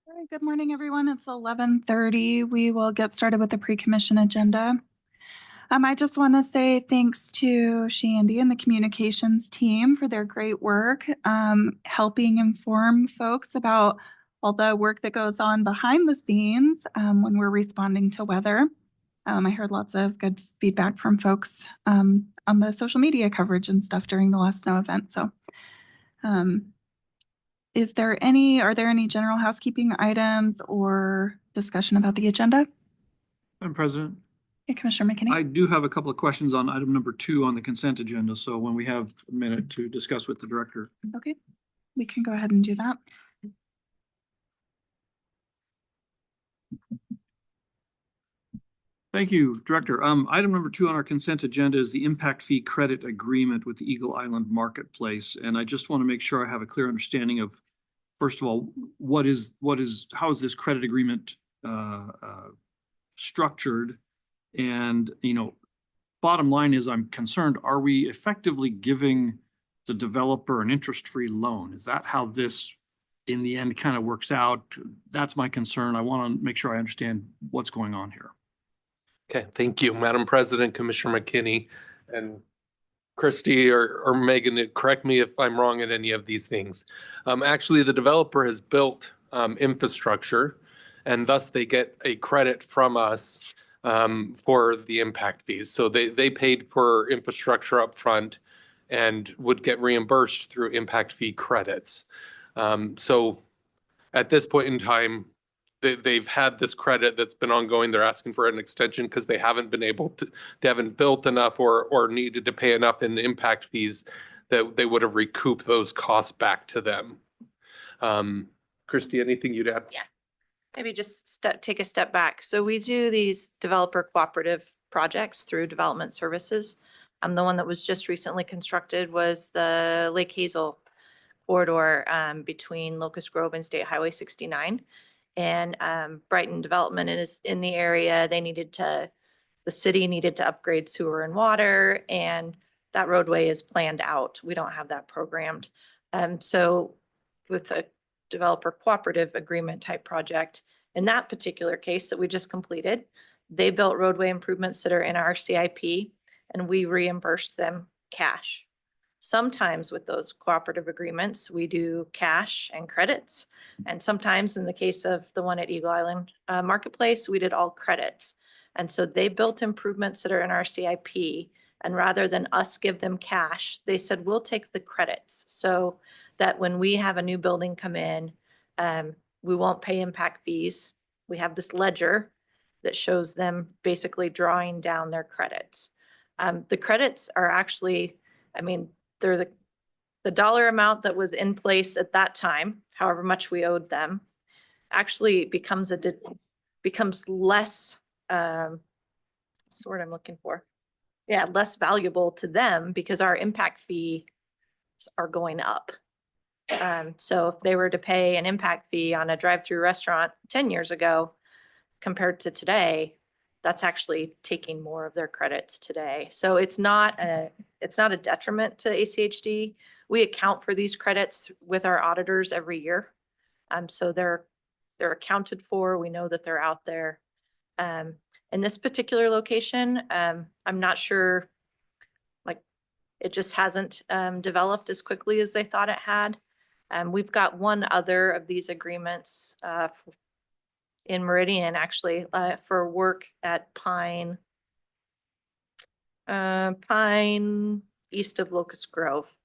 All right, good morning, everyone. It's 11:30. We will get started with the pre-commission agenda. I just want to say thanks to Shandy and the communications team for their great work, helping inform folks about all the work that goes on behind the scenes when we're responding to weather. I heard lots of good feedback from folks on the social media coverage and stuff during the last snow event. So are there any general housekeeping items or discussion about the agenda? Madam President, Yeah, Commissioner McKinney. I do have a couple of questions on item number 2 on the consent agenda. So when we have a minute to discuss with the director. Okay, we can go ahead and do that. Thank you, Director. Item number 2 on our consent agenda is the impact fee credit agreement with the Eagle Island Marketplace. And I just want to make sure I have a clear understanding of, first of all, how is this credit agreement structured? And, bottom line is I'm concerned, are we effectively giving the developer an interest-free loan? Is that how this in the end kind of works out? That's my concern. I want to make sure I understand what's going on here. Okay, thank you, Madam President, Commissioner McKinney, and Christy or Megan, correct me if I'm wrong in any of these things. Actually, the developer has built infrastructure, and thus they get a credit from us for the impact fees. So they paid for infrastructure up front and would get reimbursed through impact fee credits. So at this point in time, they've had this credit that's been ongoing. They're asking for an extension because they haven't been able to, they haven't built enough or needed to pay enough in impact fees that they would have recouped those costs back to them. Christy, anything you'd add? Yeah, maybe just take a step back. So we do these developer cooperative projects through development services. The one that was just recently constructed was the Lake Hazel corridor between Locust Grove and State Highway 69. And Brighton Development is in the area. The city needed to upgrade sewer and water, and that roadway is planned out. We don't have that programmed. So with a developer cooperative agreement type project, in that particular case that we just completed, they built roadway improvements that are in our CIP, and we reimbursed them cash. Sometimes with those cooperative agreements, we do cash and credits. And sometimes in the case of the one at Eagle Island Marketplace, we did all credits. And so they built improvements that are in our CIP. And rather than us give them cash, they said, we'll take the credits. So that when we have a new building come in, we won't pay impact fees. We have this ledger that shows them basically drawing down their credits. The credits are actually, they're the dollar amount that was in place at that time, however much we owed them, actually becomes less, what's the word I'm looking for? Yeah, less valuable to them because our impact fees are going up. So if they were to pay an impact fee on a drive-through restaurant 10 years ago compared to today, that's actually taking more of their credits today. So it's not a detriment to ACHD. We account for these credits with our auditors every year. So they're accounted for. We know that they're out there. In this particular location, I'm not sure, like it just hasn't developed as quickly as they thought it had. We've got one other of these agreements in Meridian, actually, for work at Pine east of Locust Grove.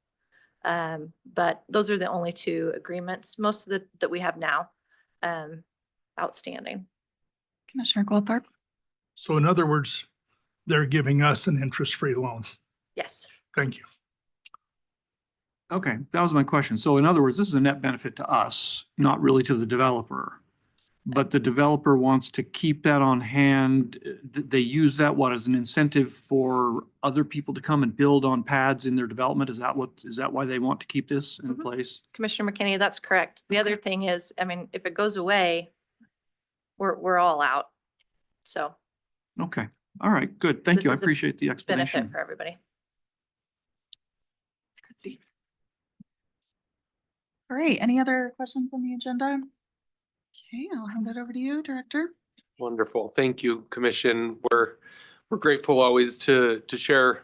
But those are the only two agreements, most of that we have now outstanding. Commissioner Goldthorpe. So in other words, they're giving us an interest-free loan. Yes. Thank you. Okay, that was my question. So in other words, this is a net benefit to us, not really to the developer. But the developer wants to keep that on hand. They use that, as an incentive for other people to come and build on pads in their development? Is that why they want to keep this in place? Commissioner McKinney, that's correct. The other thing is, if it goes away, we're all out. So. Okay, all right, good. Thank you. I appreciate the explanation. Benefit for everybody. It's Christy. All right, any other questions on the agenda? Okay, I'll hand it over to you, Director. Wonderful. Thank you, Commission. We're grateful always to share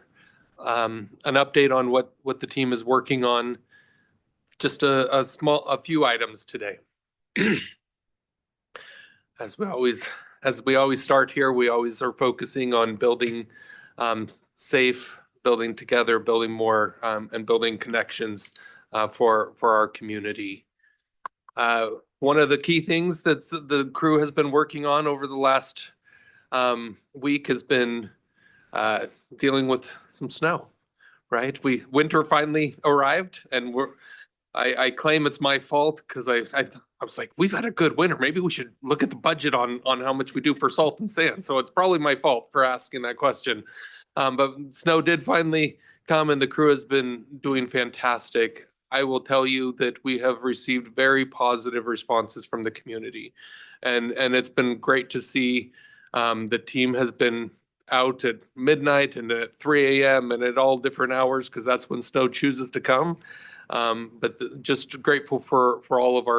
an update on what the team is working on. Just a few items today. As we always start here, we always are focusing on building safe, building together, building more, and building connections for our community. One of the key things that the crew has been working on over the last week has been dealing with some snow, right? Winter finally arrived, and I claim it's my fault because I was like, we've had a good winter. Maybe we should look at the budget on how much we do for salt and sand. So it's probably my fault for asking that question. But snow did finally come, and the crew has been doing fantastic. I will tell you that we have received very positive responses from the community, and it's been great to see. The team has been out at midnight and at 3 a.m. and at all different hours because that's when snow chooses to come. Just grateful for all of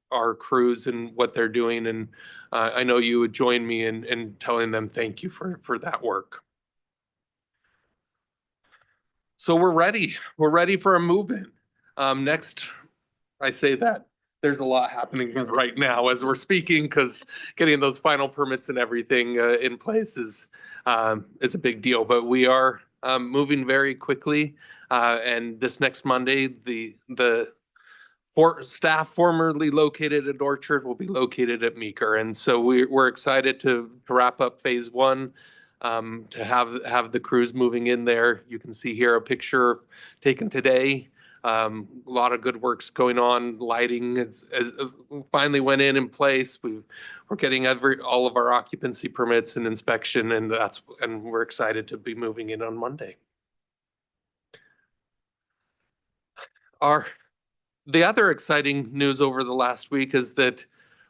our crews and what they're doing, and I know you would join me in telling them thank you for that work. So we're ready for a move-in. Next, I say that there's a lot happening right now as we're speaking because getting those final permits and everything in place is a big deal. But we are moving very quickly, and this next Monday, the staff formerly located at Orchard will be located at Meeker, and so we're excited to wrap up phase 1. To have the crews moving in there. You can see here a picture taken today. A lot of good works going on. Lighting finally went in place. We're getting all of our occupancy permits and inspection, and we're excited to be moving in on Monday. The other exciting news over the last week is that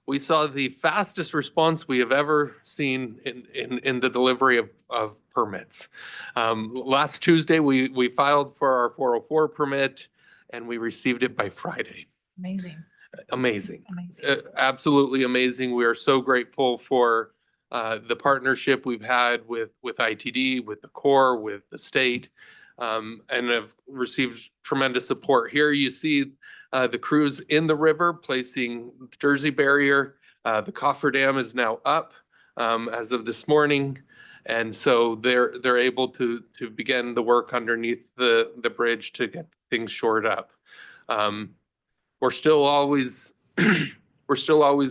we saw the fastest response we have ever seen in the delivery of permits. Last Tuesday, we filed for our 404 permit, and we received it by Friday. Amazing. Amazing. Absolutely amazing. We are so grateful for the partnership we've had with ITD, with the Corps, with the state, and have received tremendous support. Here you see the crews in the river placing the Jersey barrier. The coffer dam is now up as of this morning. And so they're able to begin the work underneath the bridge to get things shored up. We're still always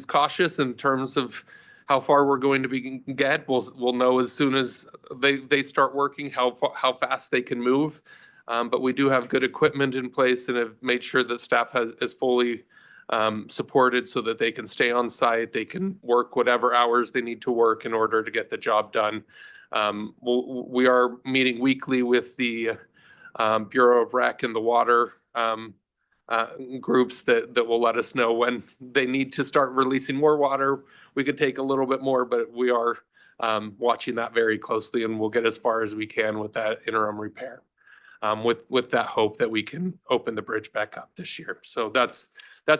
cautious in terms of how far we're going to get. We'll know as soon as they start working how fast they can move. But we do have good equipment in place and have made sure that staff is fully supported so that they can stay on site. They can work whatever hours they need to work in order to get the job done. We are meeting weekly with the Bureau of Rec and the water groups that will let us know when they need to start releasing more water. We could take a little bit more, but we are watching that very closely, and we'll get as far as we can with that interim repair. With that hope that we can open the bridge back up this year. So that's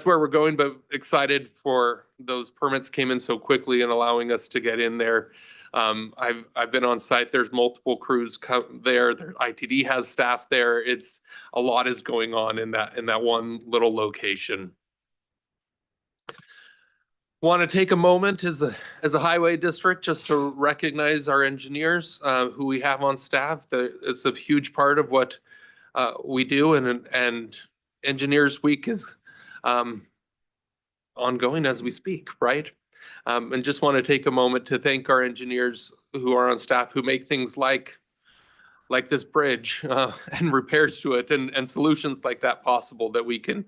where we're going, but excited for those permits came in so quickly and allowing us to get in there. I've been on site. There's multiple crews there. ITD has staff there. It's a lot is going on in that one little location. Want to take a moment as a highway district just to recognize our engineers who we have on staff. It's a huge part of what we do, and Engineers Week is ongoing as we speak, right? And just want to take a moment to thank our engineers who are on staff who make things like this bridge and repairs to it and solutions like that possible, that we can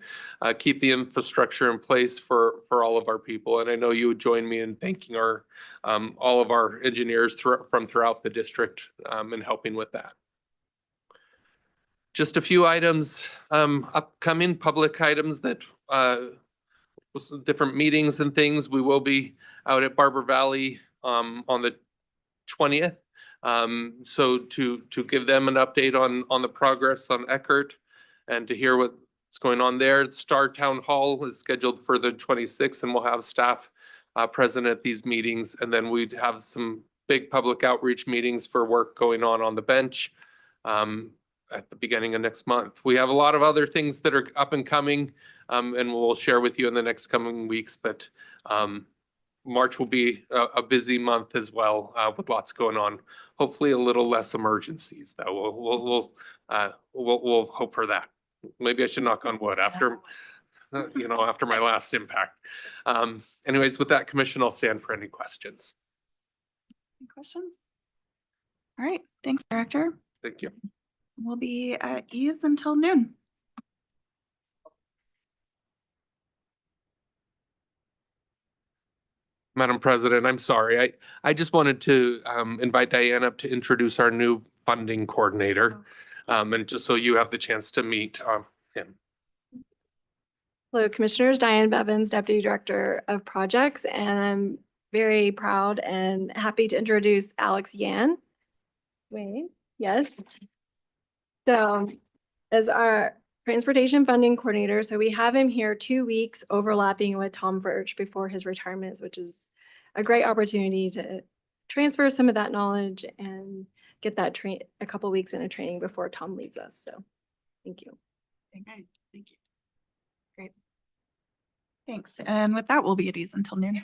keep the infrastructure in place for all of our people. And I know you would join me in thanking all of our engineers from throughout the district and helping with that. Just a few items, upcoming public items that different meetings and things. We will be out at Barber Valley on the 20th. So to give them an update on the progress on Eckert and to hear what's going on there. Star Town Hall is scheduled for the 26th, and we'll have staff present at these meetings. And then we'd have some big public outreach meetings for work going on the bench at the beginning of next month. We have a lot of other things that are up and coming, and we'll share with you in the next coming weeks, but March will be a busy month as well, with lots going on. Hopefully a little less emergencies, though. We'll hope for that. Maybe I should knock on wood after, after my last impact. Anyways, with that, Commission, I'll stand for any questions. Any questions? All right, thanks, Director. Thank you. We'll be at ease until noon. Madam President, I'm sorry. I just wanted to invite Diane up to introduce our new funding coordinator. And just so you have the chance to meet him. Hello, Commissioners. Diane Bevins, Deputy Director of Projects, and I'm very proud and happy to introduce Alex Yan. Wait, yes. So, as our Transportation Funding Coordinator, so we have him here 2 weeks overlapping with Tom Verge before his retirement, which is a great opportunity to transfer some of that knowledge and get that a couple weeks in a training before Tom leaves us. So, thank you. Thanks. Thank you. Great. Thanks. And with that, we'll be at ease until noon.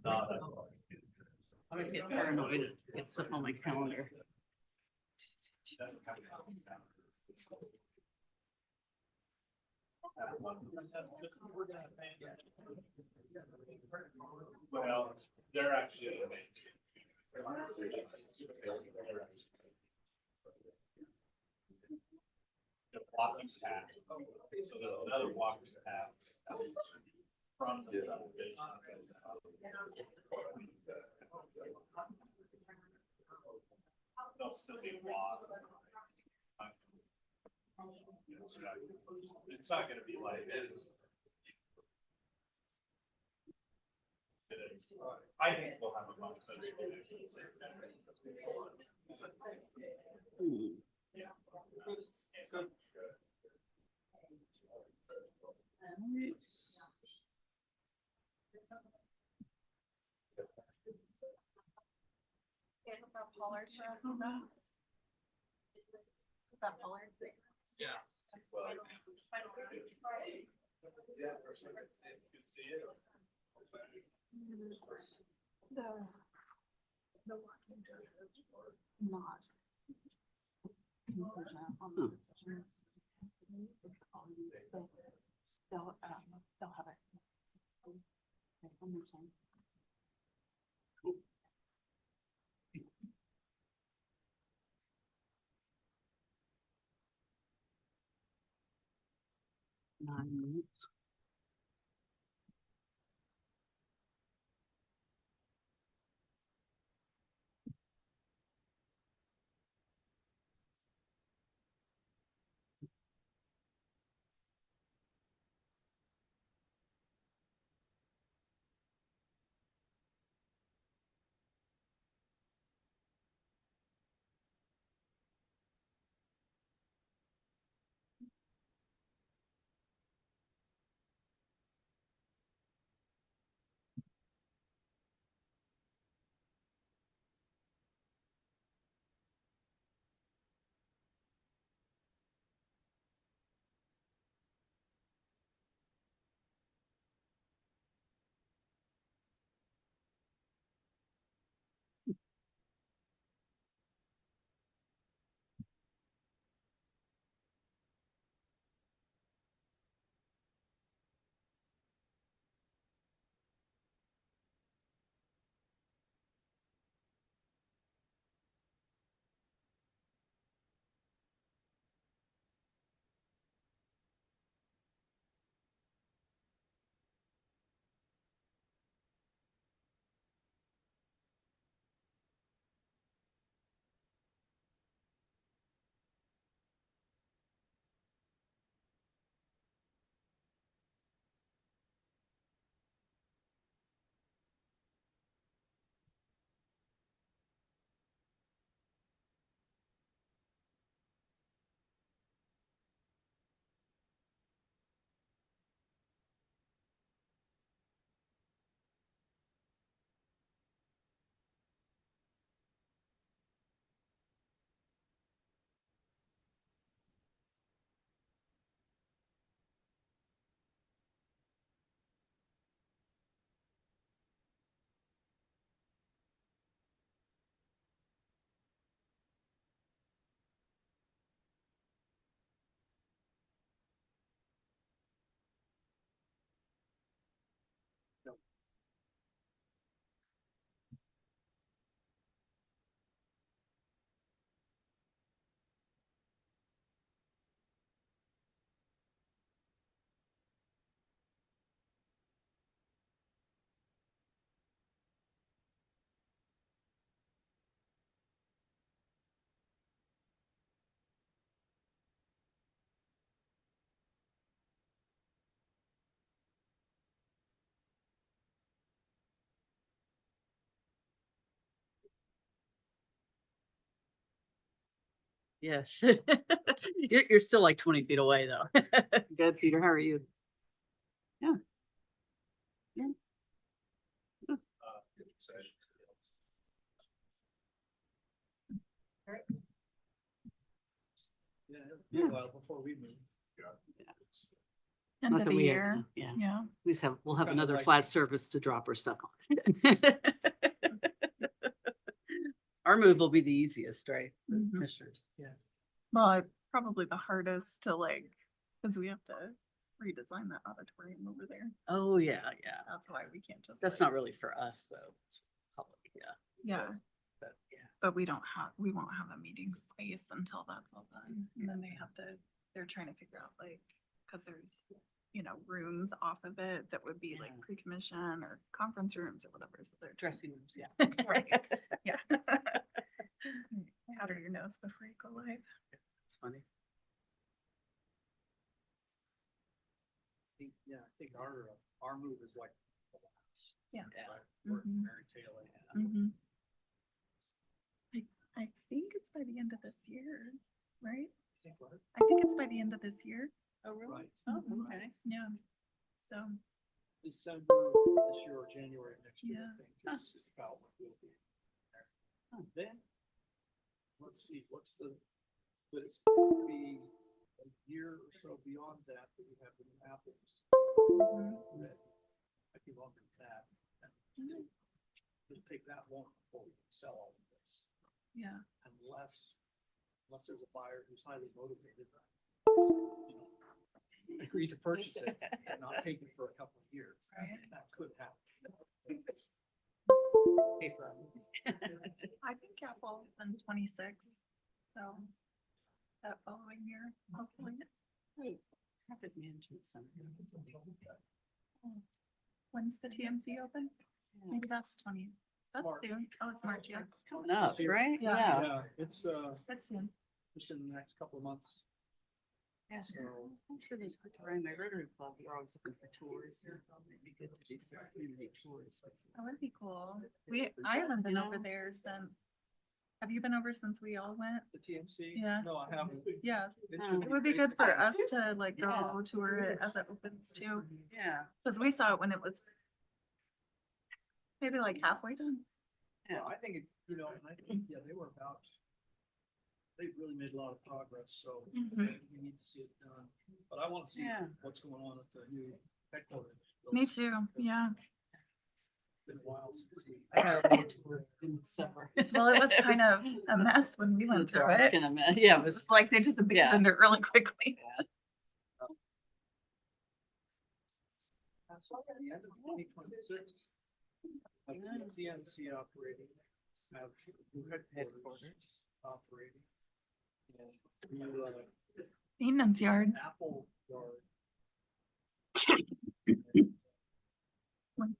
I always get paranoid. It's stuff on my calendar. Well, they're actually. The walking path, so there's another walking path. From the. They'll still be walk. It's not gonna be like this. I think we'll have a much better. Yeah. Yeah. They'll have it. Minutes. Yes. You're still like 20 feet away though. Good, Peter. How are you? Yeah. Yeah. Yeah, a while before we move. End Not of that the we have- year. Yeah, Yeah. we'll have Kinda another like- flat surface to drop our stuff on. Our move will be the easiest, right? The Mhm. Commissioners, yeah. Well, probably the hardest to like, because we have to redesign that auditorium over there. Oh, yeah, yeah. That's why we can't just. That's like- not really for us, though. It's public, yeah, Yeah, but yeah. but we won't have a meeting space until that's all done. And then they have to, they're trying to figure out like, because there's, rooms off of it that would be like Yeah. pre-commission or conference rooms or whatever. So they're trying- Dressing rooms, yeah. Right. Yeah. Powder your nose before you go live. It's funny. Yeah, I think our move is like. the last, Yeah. right? We're at the Mhm. very tail end. Mhm. I think it's by the end of this year, right? I think what? I think it's by the end of this year. Oh, really? Right. Oh, Mhm. okay. Yeah. So, December of this year or January of next year, Yeah. I think is about what we'll be there. Then, let's see, but it's gonna be a year or so beyond that we have the new apples. That might be longer than that. And it'll take that long before we can sell all of this, yeah. unless there's a buyer who's highly motivated. you know, Agree to purchase it and not take it for a couple of years. Right. That could happen. Pay for our movies. I think Apple's in 26. So that following year, hopefully. Traffic management center. When's the TMC open? Maybe that's 20. That's March. soon. Oh, it's March, yeah. It's coming up, right? Yeah. Yeah, it's, That's soon. just in the next couple of months. Yeah, so I'm sure there's, around my Rotary Club, we're always looking for tours. and It'd be good to do some community tours. That would be cool. I haven't been over Yeah. there since, have you been over since we all went? The TMC? Yeah. No, I haven't. Yeah. Oh. It would be good for us to like Yeah. go tour it as it opens too. Yeah, Cause we saw it when it was maybe like halfway done. Yeah, I think, and I think, yeah, they really made a lot of progress, so we Mhm. need to see it done. But I want to see Yeah. what's going on at the new headquarters. Me too, yeah. It's been a while since we. I got a little tour in December. Well, it was kind of a mess when we went through it. Yeah, it It was, was like they just abandoned it really quickly. So at the end of 2026, I think the DMC operating, have new headquarters operating. And new, Maintenance yard. Apple yard. When-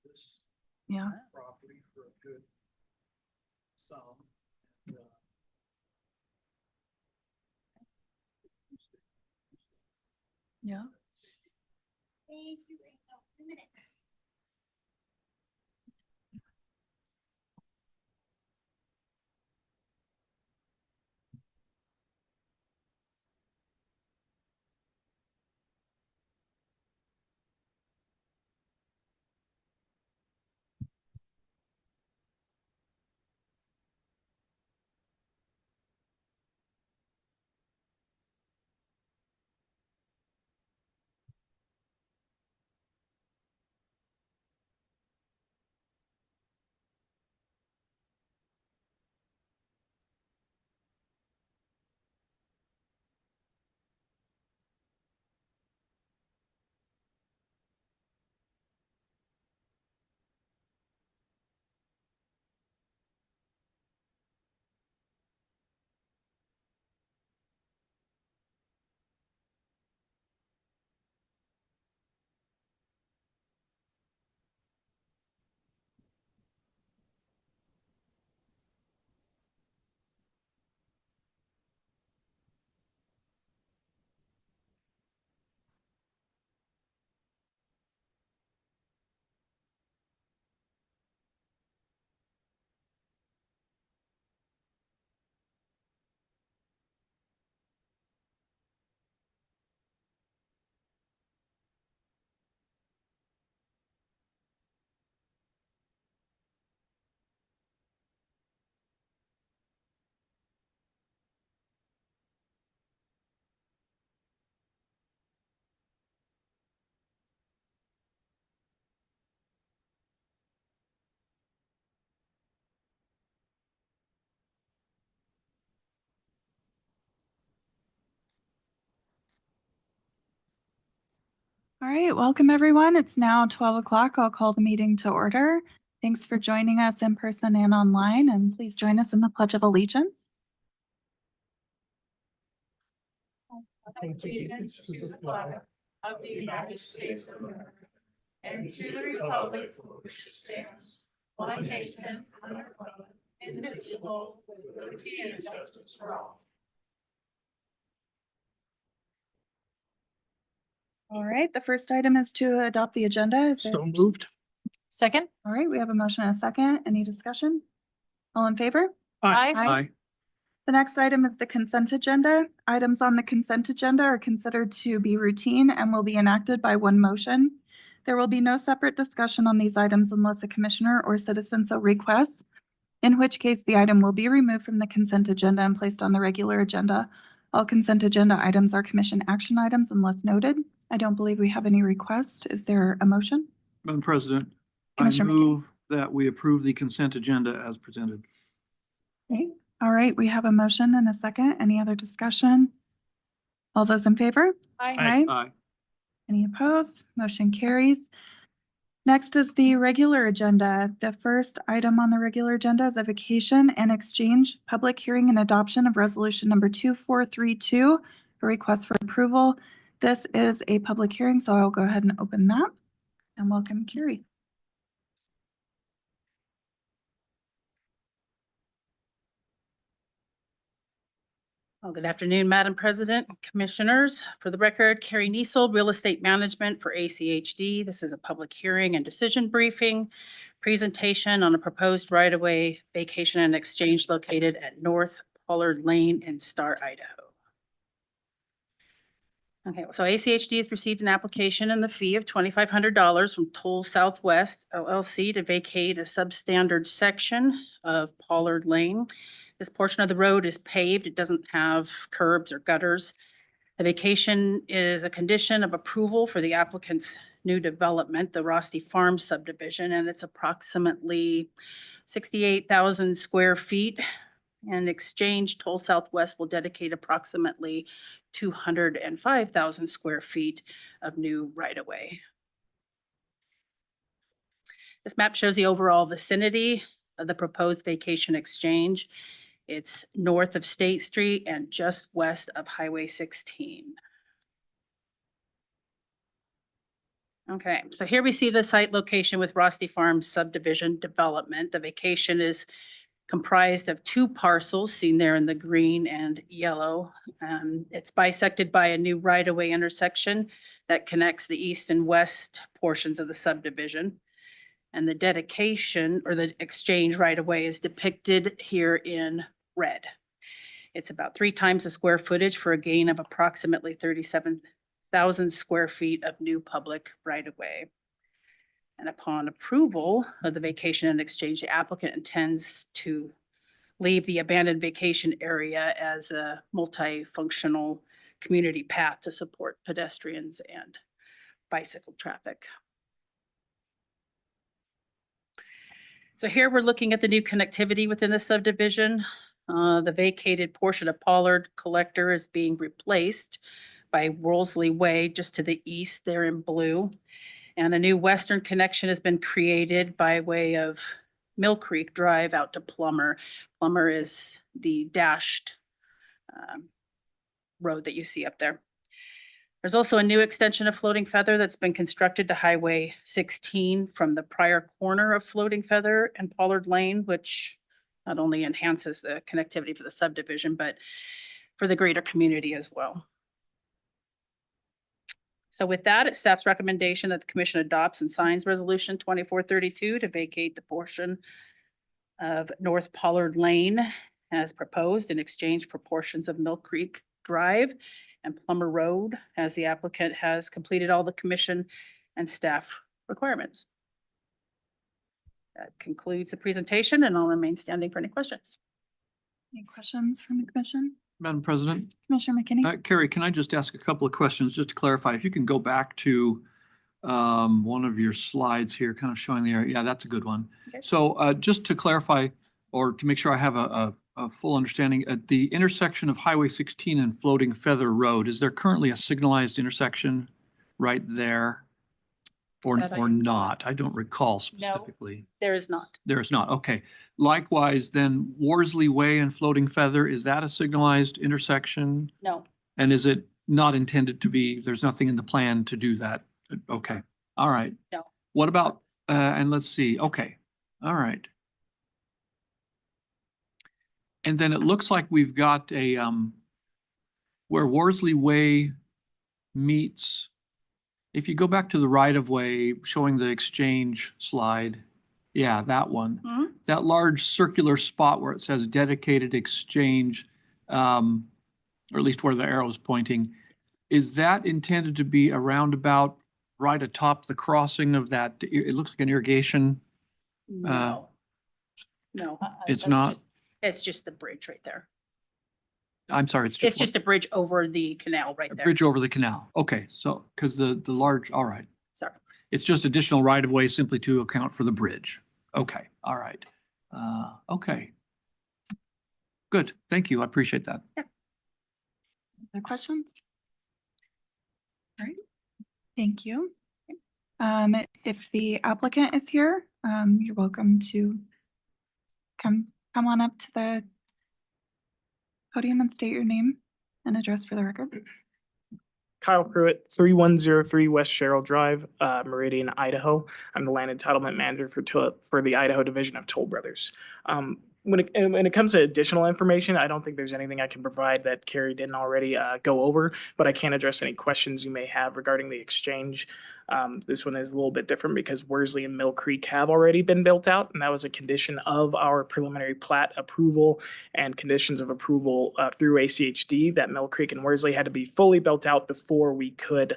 This Yeah, property for a good sum. and, yeah. All right, welcome everyone. It's now 12 o'clock. I'll call the meeting to order. Thanks for joining us in person and online, and please join us in the Pledge of Allegiance. Allegiance to the flag of the United States of America and to the republic for which it stands, one nation, under God, indivisible, with liberty and justice for all. All right, the first item is to adopt the agenda. Is there- So moved. Second? All right, we have a motion and a second. Any discussion? All in favor? Aye. Aye. The next item is the consent agenda. Items on the consent agenda are considered to be routine and will be enacted by one motion. There will be no separate discussion on these items unless a commissioner or citizen so requests, in which case the item will be removed from the consent agenda and placed on the regular agenda. All consent agenda items are commission action items unless noted. I don't believe we have any requests. Is there a motion? Madam President, I Commissioner McKinney. move that we approve the consent agenda as presented. Okay. All right, we have a motion and a second. Any other discussion? All those in favor? Aye. Aye. Any opposed? Motion carries. Next is the regular agenda. The first item on the regular agenda is a vacation and exchange public hearing and adoption of resolution number 2432, a request for approval. This is a public hearing, so I'll go ahead and open that and welcome Carrie. Well, good afternoon, Madam President, Commissioners. For the record, Carrie Niesel, Real Estate Management for ACHD. This is a public hearing and decision briefing presentation on a proposed right-of-way vacation and exchange located at North Pollard Lane in Star, Idaho. Okay, so ACHD has received an application and the fee of $2,500 from Toll Southwest LLC to vacate a substandard section of Pollard Lane. This portion of the road is paved. It doesn't have curbs or gutters. The vacation is a condition of approval for the applicant's new development, the Rosti Farm subdivision, and it's approximately 68,000 square feet. In exchange, Toll Southwest will dedicate approximately 205,000 square feet of new right-of-way. This map shows the overall vicinity of the proposed vacation exchange. It's north of State Street and just west of Highway 16. Okay, so here we see the site location with Rosti Farm subdivision development. The vacation is comprised of two parcels seen there in the green and yellow. It's bisected by a new right-of-way intersection that connects the east and west portions of the subdivision. And the dedication or the exchange right-of-way is depicted here in red. It's about 3 times the square footage for a gain of approximately 37,000 square feet of new public right-of-way. And upon approval of the vacation and exchange, the applicant intends to leave the abandoned vacation area as a multifunctional community path to support pedestrians and bicycle traffic. So here we're looking at the new connectivity within the subdivision. The vacated portion of Pollard Collector is being replaced by Worlsley Way just to the east there in blue. And a new western connection has been created by way of Mill Creek Drive out to Plummer. Plummer is the dashed road that you see up there. There's also a new extension of Floating Feather that's been constructed to Highway 16 from the prior corner of Floating Feather and Pollard Lane, which not only enhances the connectivity for the subdivision, but for the greater community as well. So with that, it's staff's recommendation that the commission adopts and signs resolution 2432 to vacate the portion of North Pollard Lane as proposed in exchange for portions of Mill Creek Drive and Plummer Road, as the applicant has completed all the commission and staff requirements. That concludes the presentation, and I'll remain standing for any questions. Any questions from the commission? Madam President, Commissioner McKinney? Carrie, can I just ask a couple of questions just to clarify? If you can go back to one of your slides here, kind of showing the area. Yeah, that's a good one. Okay. So just to clarify, or to make sure I have a full understanding, at the intersection of Highway 16 and Floating Feather Road, is there currently a signalized intersection right there? Or, That I- or not? I don't recall specifically. There is not. There is not, okay. Likewise, then Worsley Way and Floating Feather, is that a signalized intersection? No. And is it not intended to be, there's nothing in the plan to do that? Okay, all right. No. What about, and let's see, okay, all right. And then it looks like we've got a, where Worsley Way meets, if you go back to the right of way showing the exchange slide, yeah, that one. Mhm. That large circular spot where it says dedicated exchange, or at least where the arrow is pointing, is that intended to be a roundabout right atop the crossing of that? It looks like an irrigation. No. No. It's that's not? just- It's just the bridge right there. I'm sorry, it's It's just just a bridge over the canal right a there. bridge over the canal. Okay, so, because the large, all right. Sorry. It's just additional right of way simply to account for the bridge. Okay, all right. Okay. Good, thank you. I appreciate that. Other questions? All right, thank you. If the applicant is here, you're welcome to come on up to the podium and state your name and address for the record. Kyle Pruitt, 3103 West Sherrill Drive, Meridian, Idaho. I'm the land entitlement manager for the Idaho Division of Toll Brothers. When it comes to additional information, I don't think there's anything I can provide that Carrie didn't already go over, but I can address any questions you may have regarding the exchange. This one is a little bit different because Worsley and Mill Creek have already been built out, and that was a condition of our preliminary plat approval and conditions of approval through ACHD that Mill Creek and Worsley had to be fully built out before we could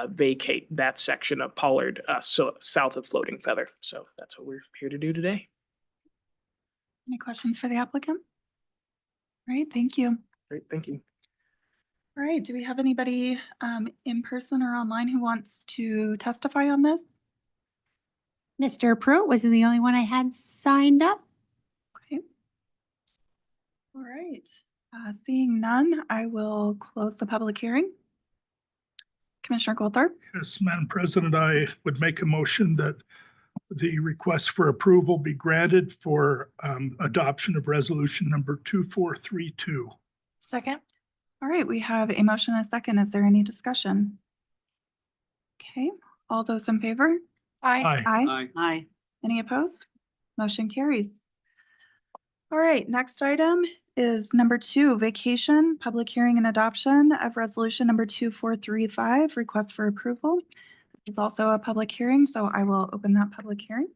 vacate that section of Pollard so south of Floating Feather. So that's what we're here to do today. Any questions for the applicant? All right, thank you. Great, thank you. All right, do we have anybody in person or online who wants to testify on this? Mr. Pruitt was the only one I had signed up. Okay. All right, seeing none, I will close the public hearing. Commissioner Goldthorpe? Yes, Madam President, I would make a motion that the request for approval be granted for adoption of resolution number 2432. Second. All right, we have a motion and a second. Is there any discussion? Okay, all those in favor? Aye. Aye. Aye. Any opposed? Motion carries. All right, next item is number 2, vacation, public hearing and adoption of resolution number 2435, request for approval. This is also a public hearing, so I will open that public hearing.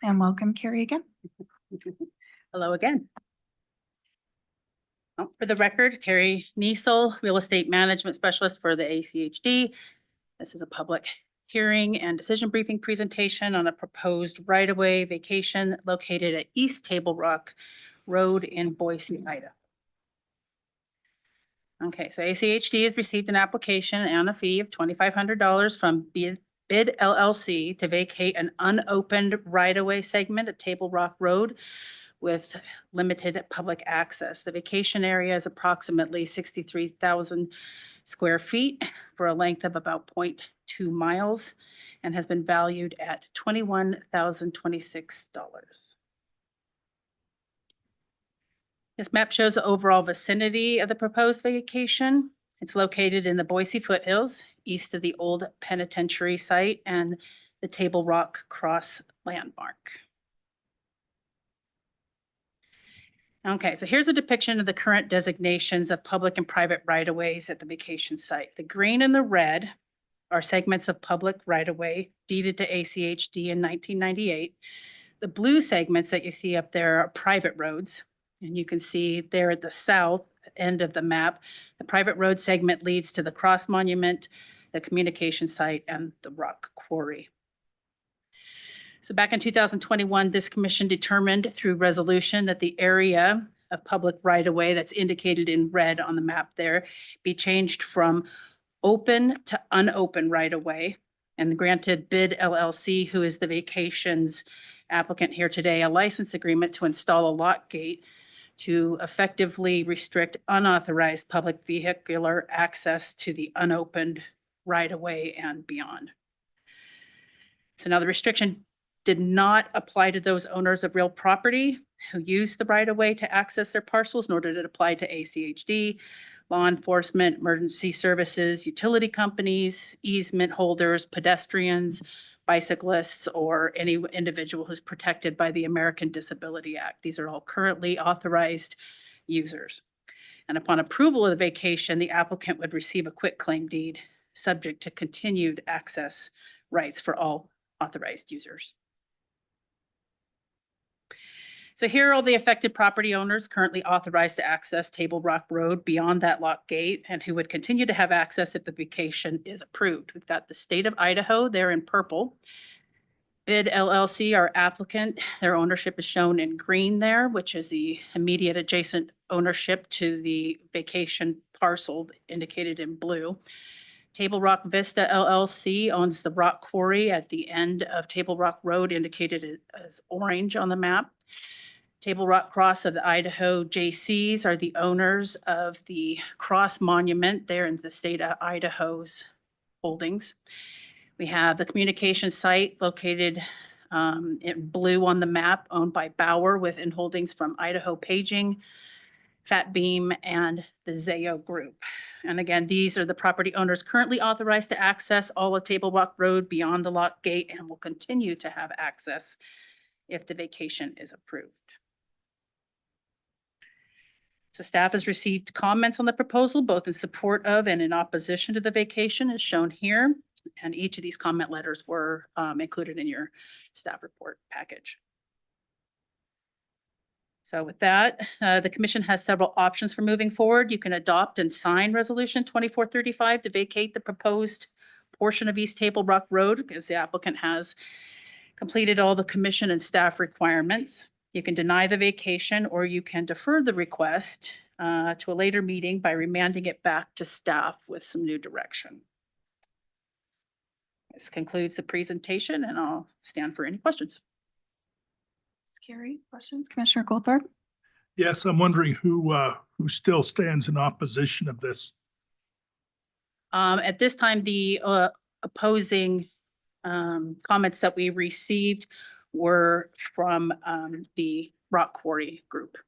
And welcome Carrie again. Hello again. For the record, Carrie Niesel, Real Estate Management Specialist for the ACHD. This is a public hearing and decision briefing presentation on a proposed right-of-way vacation located at East Table Rock Road in Boise, Idaho. Okay, so ACHD has received an application and a fee of $2,500 from Bid LLC to vacate an unopened right-of-way segment of Table Rock Road with limited public access. The vacation area is approximately 63,000 square feet for a length of about 0.2 miles and has been valued at $21,026. This map shows the overall vicinity of the proposed vacation. It's located in the Boise foothills, east of the old penitentiary site and the Table Rock Cross landmark. Okay, so here's a depiction of the current designations of public and private right-of-ways at the vacation site. The green and the red are segments of public right-of-way deeded to ACHD in 1998. The blue segments that you see up there are private roads. And you can see there at the south end of the map, the private road segment leads to the Cross Monument, the communication site, and the rock quarry. So back in 2021, this commission determined through resolution that the area of public right-of-way that's indicated in red on the map there be changed from open to unopened right-of-way and granted Bid LLC, who is the vacations applicant here today, a license agreement to install a lock gate to effectively restrict unauthorized public vehicular access to the unopened right of way and beyond. So now the restriction did not apply to those owners of real property who use the right of way to access their parcels, nor did it apply to ACHD, law enforcement, emergency services, utility companies, easement holders, pedestrians, bicyclists, or any individual who's protected by the American Disability Act. These are all currently authorized users. And upon approval of the vacation, the applicant would receive a quitclaim deed subject to continued access rights for all authorized users. So here are all the affected property owners currently authorized to access Table Rock Road beyond that lock gate and who would continue to have access if the vacation is approved. We've got the state of Idaho there in purple. Bid LLC, our applicant, their ownership is shown in green there, which is the immediate adjacent ownership to the vacation parcel indicated in blue. Table Rock Vista LLC owns the rock quarry at the end of Table Rock Road indicated as orange on the map. Table Rock Cross of the Idaho JCs are the owners of the Cross Monument there in the state of Idaho's holdings. We have the communication site located in blue on the map, owned by Bauer with in holdings from Idaho Paging, Fat Beam, and the Zayo Group. And again, these are the property owners currently authorized to access all of Table Rock Road beyond the lock gate and will continue to have access if the vacation is approved. So staff has received comments on the proposal, both in support of and in opposition to the vacation as shown here. And each of these comment letters were included in your staff report package. So with that, the commission has several options for moving forward. You can adopt and sign Resolution 2435 to vacate the proposed portion of East Table Rock Road because the applicant has completed all the commission and staff requirements. You can deny the vacation or you can defer the request to a later meeting by remanding it back to staff with some new direction. This concludes the presentation and I'll stand for any questions. Scary questions, Commissioner Goldthorpe? Yes, I'm wondering who still stands in opposition of this. At this time, the opposing comments that we received were from the Rock Quarry Group.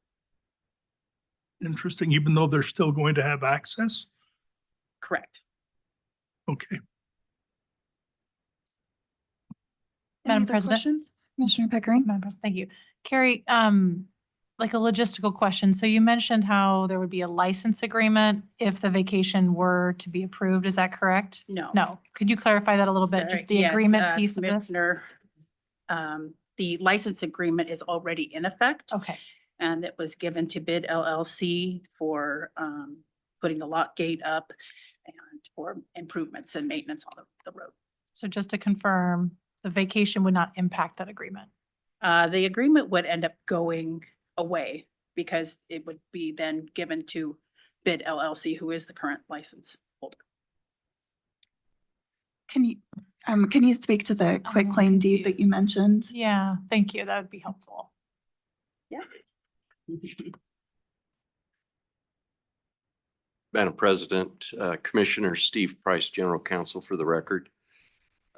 Interesting, even though they're still going to have access? Correct. Okay. Any Madam other President? questions? Commissioner Pickering? Madam President, thank you. Carrie, like a logistical question. So you mentioned how there would be a license agreement if the vacation were to be approved. Is that correct? No. No. Could you clarify that a little bit? Sorry. Just the Yes, agreement piece of this? Commissioner, the license agreement is already in effect. Okay. And it was given to Bid LLC for putting the lock gate up and for improvements and maintenance on the road. So just to confirm, the vacation would not impact that agreement. The agreement would end up going away because it would be then given to Bid LLC, who is the current license holder. Can you speak to the quitclaim deed that you confused. mentioned? Yeah, thank you. That would be helpful. Yeah. Madam President, Commissioner Steve Price, General Counsel for the record.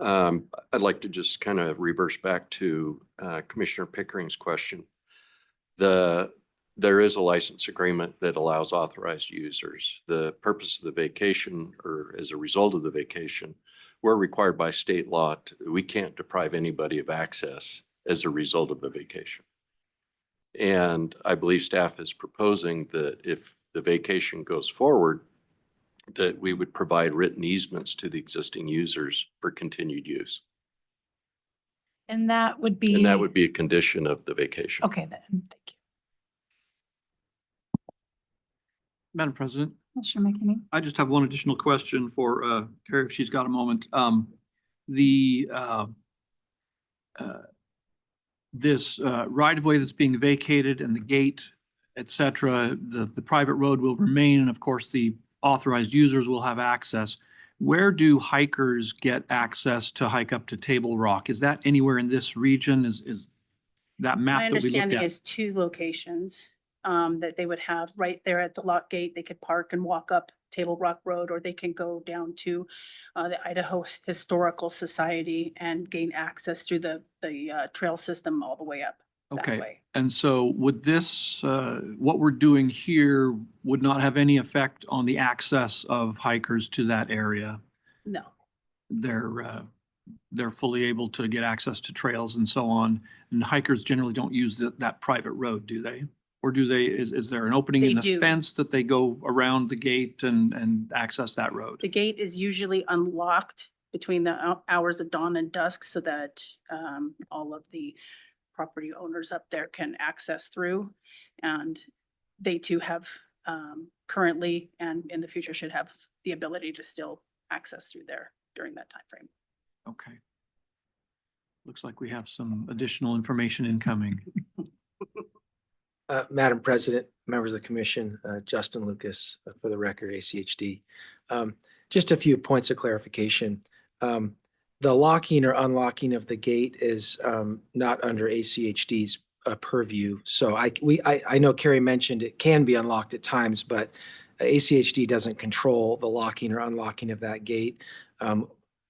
I'd like to just kind of reverse back to Commissioner Pickering's question. There is a license agreement that allows authorized users. The purpose of the vacation, or as a result of the vacation, we're required by state law, we can't deprive anybody of access as a result of the vacation. And I believe staff is proposing that if the vacation goes forward, that we would provide written easements to the existing users for continued use. And that would be. And that would be a condition of the vacation. Okay, then, thank you. Madam President, Commissioner McKinney? I just have one additional question for Carrie, if she's got a moment. This right-of-way that's being vacated and the gate, et cetera, the private road will remain, and of course, the authorized users will have access. Where do hikers get access to hike up to Table Rock? Is that anywhere in this region? Is that My map that we looked understanding at? is 2 locations that they would have right there at the lock gate. They could park and walk up Table Rock Road, or they can go down to the Idaho Historical Society and gain access through the trail system all the way up that Okay, way. and so would this, what we're doing here would not have any effect on the access of hikers to that area? No, They're fully able to get access to trails and so on. And hikers generally don't use that private road, do they? Or do they, is there an opening in They the do. fence that they go around the gate and access that road? the gate is usually unlocked between the hours of dawn and dusk so that all of the property owners up there can access through. And they too have currently and in the future should have the ability to still access through there during that time frame. Okay. Looks like we have some additional information incoming. Madam President, members of the commission, Justin Lucas, for the record, ACHD. Just a few points of clarification. The locking or unlocking of the gate is not under ACHD's purview. So I know Carrie mentioned it can be unlocked at times, but ACHD doesn't control the locking or unlocking of that gate.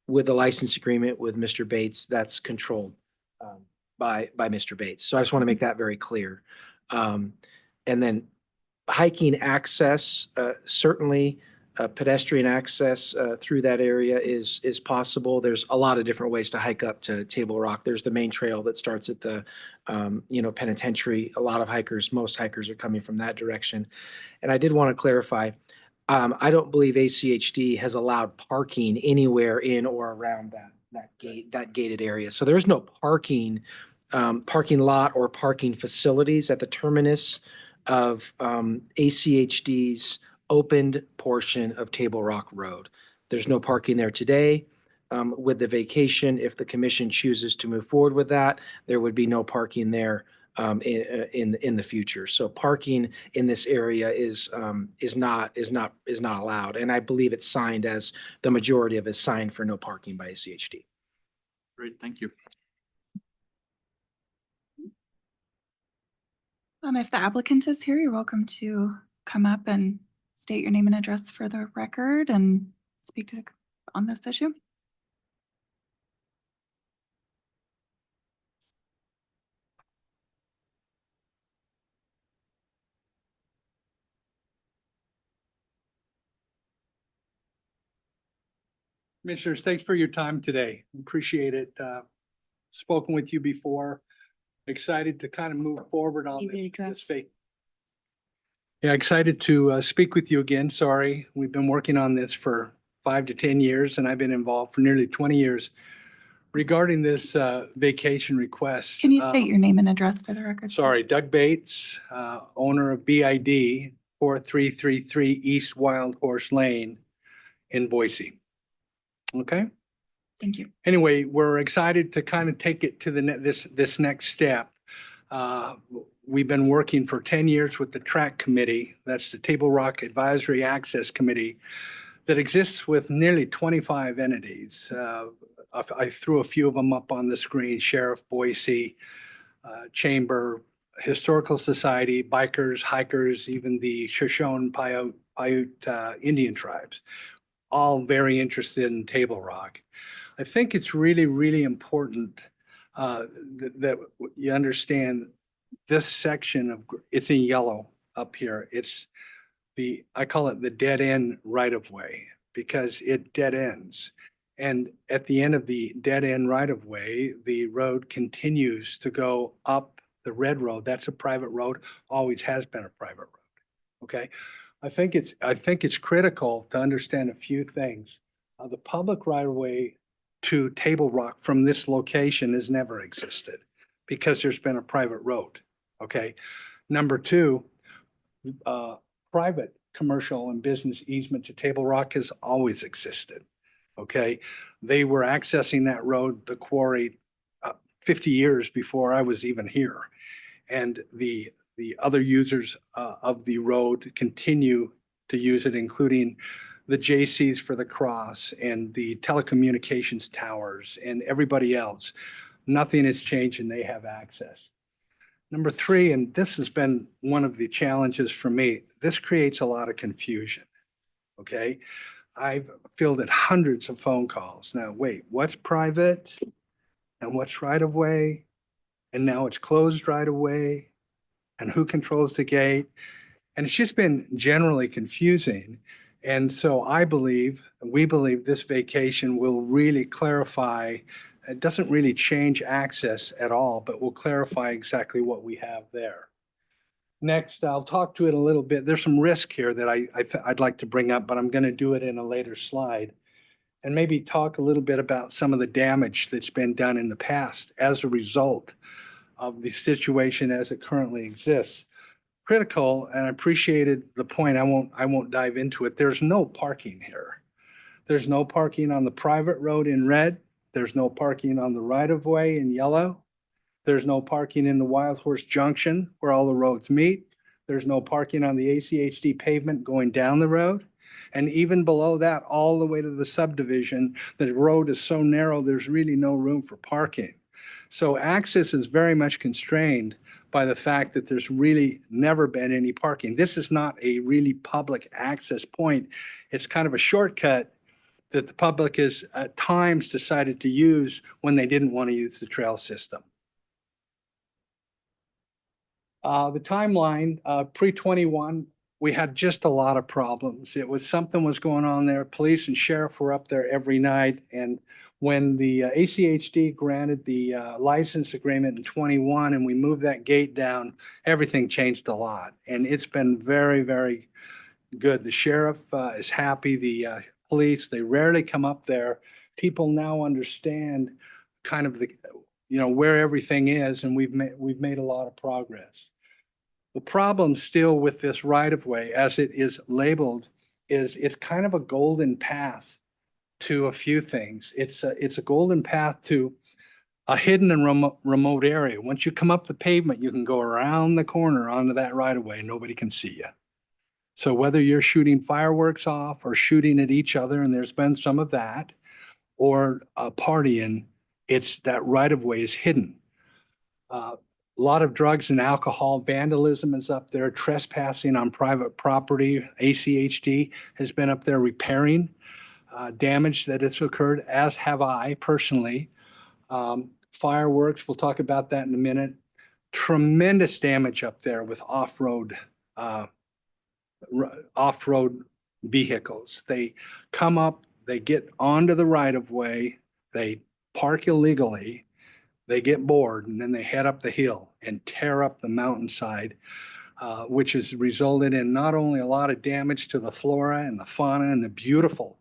With the license agreement with Mr. Bates, that's controlled by Mr. Bates. So I just want to make that very clear. And then hiking access, certainly pedestrian access through that area is possible. There's a lot of different ways to hike up to Table Rock. There's the main trail that starts at the penitentiary. A lot of hikers, most hikers are coming from that direction. And I did want to clarify, I don't believe ACHD has allowed parking anywhere in or around that gated area. So there's no parking lot or parking facilities at the terminus of ACHD's opened portion of Table Rock Road. There's no parking there today. With the vacation, if the commission chooses to move forward with that, there would be no parking there in the future. So parking in this area is not allowed. And I believe it's signed as the majority of it is signed for no parking by ACHD. Great, thank you. If the applicant is here, you're welcome to come up and state your name and address for the record and speak on this issue. Commissioners, thanks for your time today. Appreciate it. Spoken with you before. Excited to kind of move forward on this. Yeah, excited to speak with you again. Sorry, we've been working on this for 5 to 10 years, and I've been involved for nearly 20 years regarding this vacation request. Can you state your name and address for the record? Sorry, Doug Bates, owner of BID 4333 East Wild Horse Lane in Boise. Okay. Thank you. Anyway, we're excited to kind of take it to this next step. We've been working for 10 years with the TRAC committee. That's the Table Rock Advisory Access Committee that exists with nearly 25 entities. I threw a few of them up on the screen: Sheriff, Boise, Chamber, Historical Society, bikers, hikers, even the Shoshone-Paiute Indian tribes, all very interested in Table Rock. I think it's really, really important that you understand this section of, it's in yellow up here. It's I call it the dead end right of way because it dead ends. And at the end of the dead end right of way, the road continues to go up the red road. That's a private road, always has been a private road. Okay. I think it's critical to understand a few things. The public right of way to Table Rock from this location has never existed because there's been a private road. Okay. Number two, private commercial and business easement to Table Rock has always existed. Okay. They were accessing that road, the quarry, 50 years before I was even here. And the other users of the road continue to use it, including the JCs for the cross and the telecommunications towers and everybody else. Nothing has changed and they have access. Number three, and this has been one of the challenges for me, this creates a lot of confusion. okay? I've fielded hundreds of phone calls. Now, wait, what's private? And what's right of way? And now it's closed right of way? And who controls the gate? And it's just been generally confusing. And so we believe this vacation will really clarify. It doesn't really change access at all, but will clarify exactly what we have there. Next, I'll talk to it a little bit. There's some risk here that I'd like to bring up, but I'm going to do it in a later slide. And maybe talk a little bit about some of the damage that's been done in the past as a result of the situation as it currently exists. Critical, and I appreciated the point. I won't dive into it. There's no parking here. There's no parking on the private road in red. There's no parking on the right of way in yellow. There's no parking in the Wild Horse Junction where all the roads meet. There's no parking on the ACHD pavement going down the road. And even below that, all the way to the subdivision, the road is so narrow, there's really no room for parking. So access is very much constrained by the fact that there's really never been any parking. This is not a really public access point. It's kind of a shortcut that the public has at times decided to use when they didn't want to use the trail system. The timeline, pre-21, we had just a lot of problems. Something was going on there. Police and sheriff were up there every night. And when the ACHD granted the license agreement in 21 and we moved that gate down, everything changed a lot. And it's been very, very good. The sheriff is happy. The police, they rarely come up there. People now understand kind of where everything is, and we've made a lot of progress. The problem still with this right-of-way, as it is labeled, is it's kind of a golden path to a few things. It's a golden path to a hidden and remote area. Once you come up the pavement, you can go around the corner onto that right-of-way and nobody can see you. So whether you're shooting fireworks off or shooting at each other, and there's been some of that, or partying, it's that right-of-way is hidden. A lot of drugs and alcohol, vandalism is up there, trespassing on private property. ACHD has been up there repairing damage that has occurred, as have I personally. Fireworks, we'll talk about that in a minute. Tremendous damage up there with off-road vehicles. They come up, they get onto the right-of-way, they park illegally, they get bored, and then they head up the hill and tear up the mountainside, which has resulted in not only a lot of damage to the flora and the fauna, and the beautiful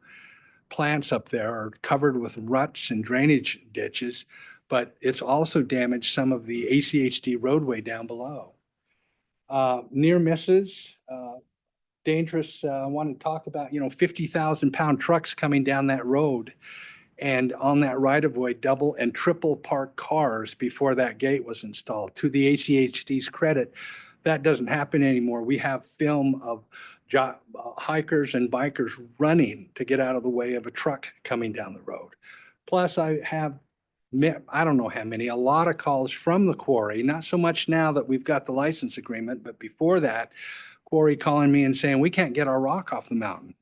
plants up there are covered with ruts and drainage ditches, but it's also damaged some of the ACHD roadway down below. Near misses, dangerous. I want to talk about, 50,000-pound trucks coming down that road, and on that right-of-way, double and triple parked cars before that gate was installed. To the ACHD's credit, that doesn't happen anymore. We have film of hikers and bikers running to get out of the way of a truck coming down the road. Plus, I don't know how many, a lot of calls from the quarry, not so much now that we've got the license agreement, but before that, quarry calling me and saying, we can't get our rock off the mountain.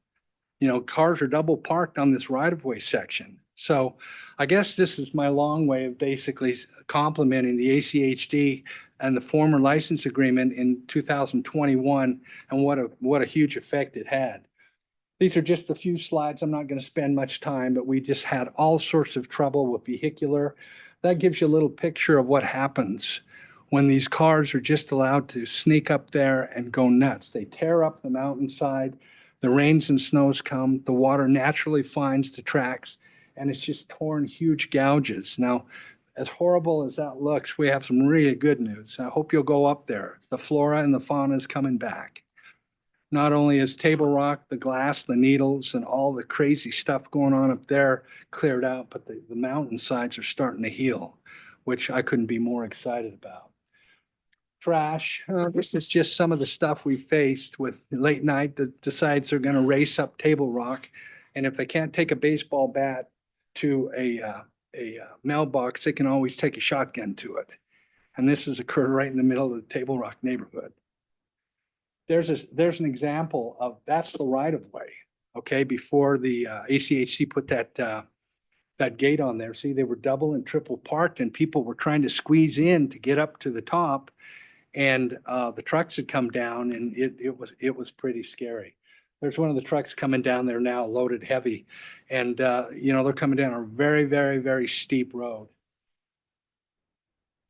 Cars are double parked on this right-of-way section. So I guess this is my long way of basically complimenting the ACHD and the former license agreement in 2021 and what a huge effect it had. These are just a few slides. I'm not going to spend much time, but we just had all sorts of trouble with vehicular. That gives you a little picture of what happens when these cars are just allowed to sneak up there and go nuts. They tear up the mountainside. The rains and snows come, the water naturally finds the tracks, and it's just torn huge gouges. Now, as horrible as that looks, we have some really good news. I hope you'll go up there. The flora and the fauna is coming back. Not only is Table Rock, the glass, the needles, and all the crazy stuff going on up there cleared out, but the mountainsides are starting to heal, which I couldn't be more excited about. Trash. This is just some of the stuff we faced with late night that decides they're going to race up Table Rock. And if they can't take a baseball bat to a mailbox, they can always take a shotgun to it. And this has occurred right in the middle of the Table Rock neighborhood. There's an example of that's the right of way. okay, before the ACHC put that gate on there. See, they were double and triple parked and people were trying to squeeze in to get up to the top. And the trucks had come down and it was pretty scary. There's one of the trucks coming down there now loaded heavy. And, they're coming down a very, very, very steep road.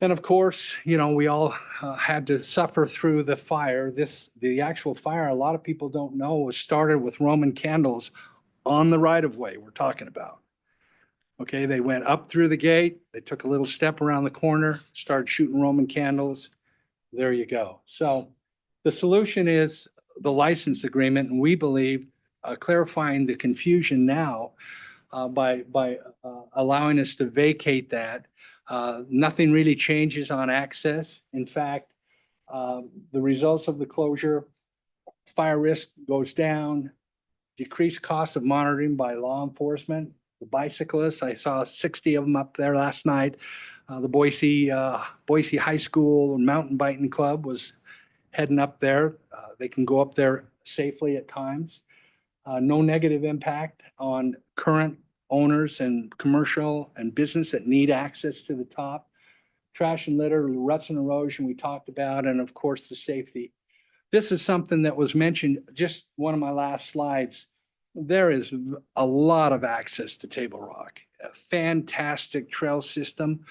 And of course, we all had to suffer through the fire. The actual fire, a lot of people don't know, was started with Roman candles on the right of way we're talking about. Okay, they went up through the gate, they took a little step around the corner, started shooting Roman candles. There you go. So the solution is the license agreement, and we believe clarifying the confusion now by allowing us to vacate that. Nothing really changes on access. In fact, the results of the closure, fire risk goes down, decreased cost of monitoring by law enforcement. The bicyclists, I saw 60 of them up there last night. The Boise High School Mountain Biking Club was heading up there. They can go up there safely at times. No negative impact on current owners and commercial and business that need access to the top. Trash and litter, ruts and erosion we talked about, and of course the safety. This is something that was mentioned, just one of my last slides. There is a lot of access to Table Rock, a fantastic trail system.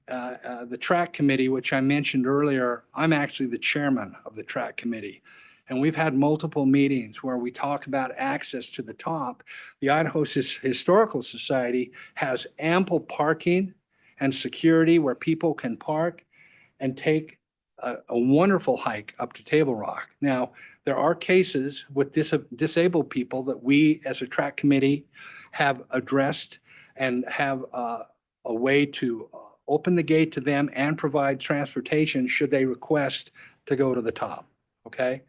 The track committee, which I mentioned earlier, I'm actually the chairman of the track committee. And we've had multiple meetings where we talk about access to the top. The Idaho Historical Society has ample parking and security where people can park and take a wonderful hike up to Table Rock. Now, there are cases with disabled people that we as a track committee have addressed and have a way to open the gate to them and provide transportation should they request to go to the top, okay?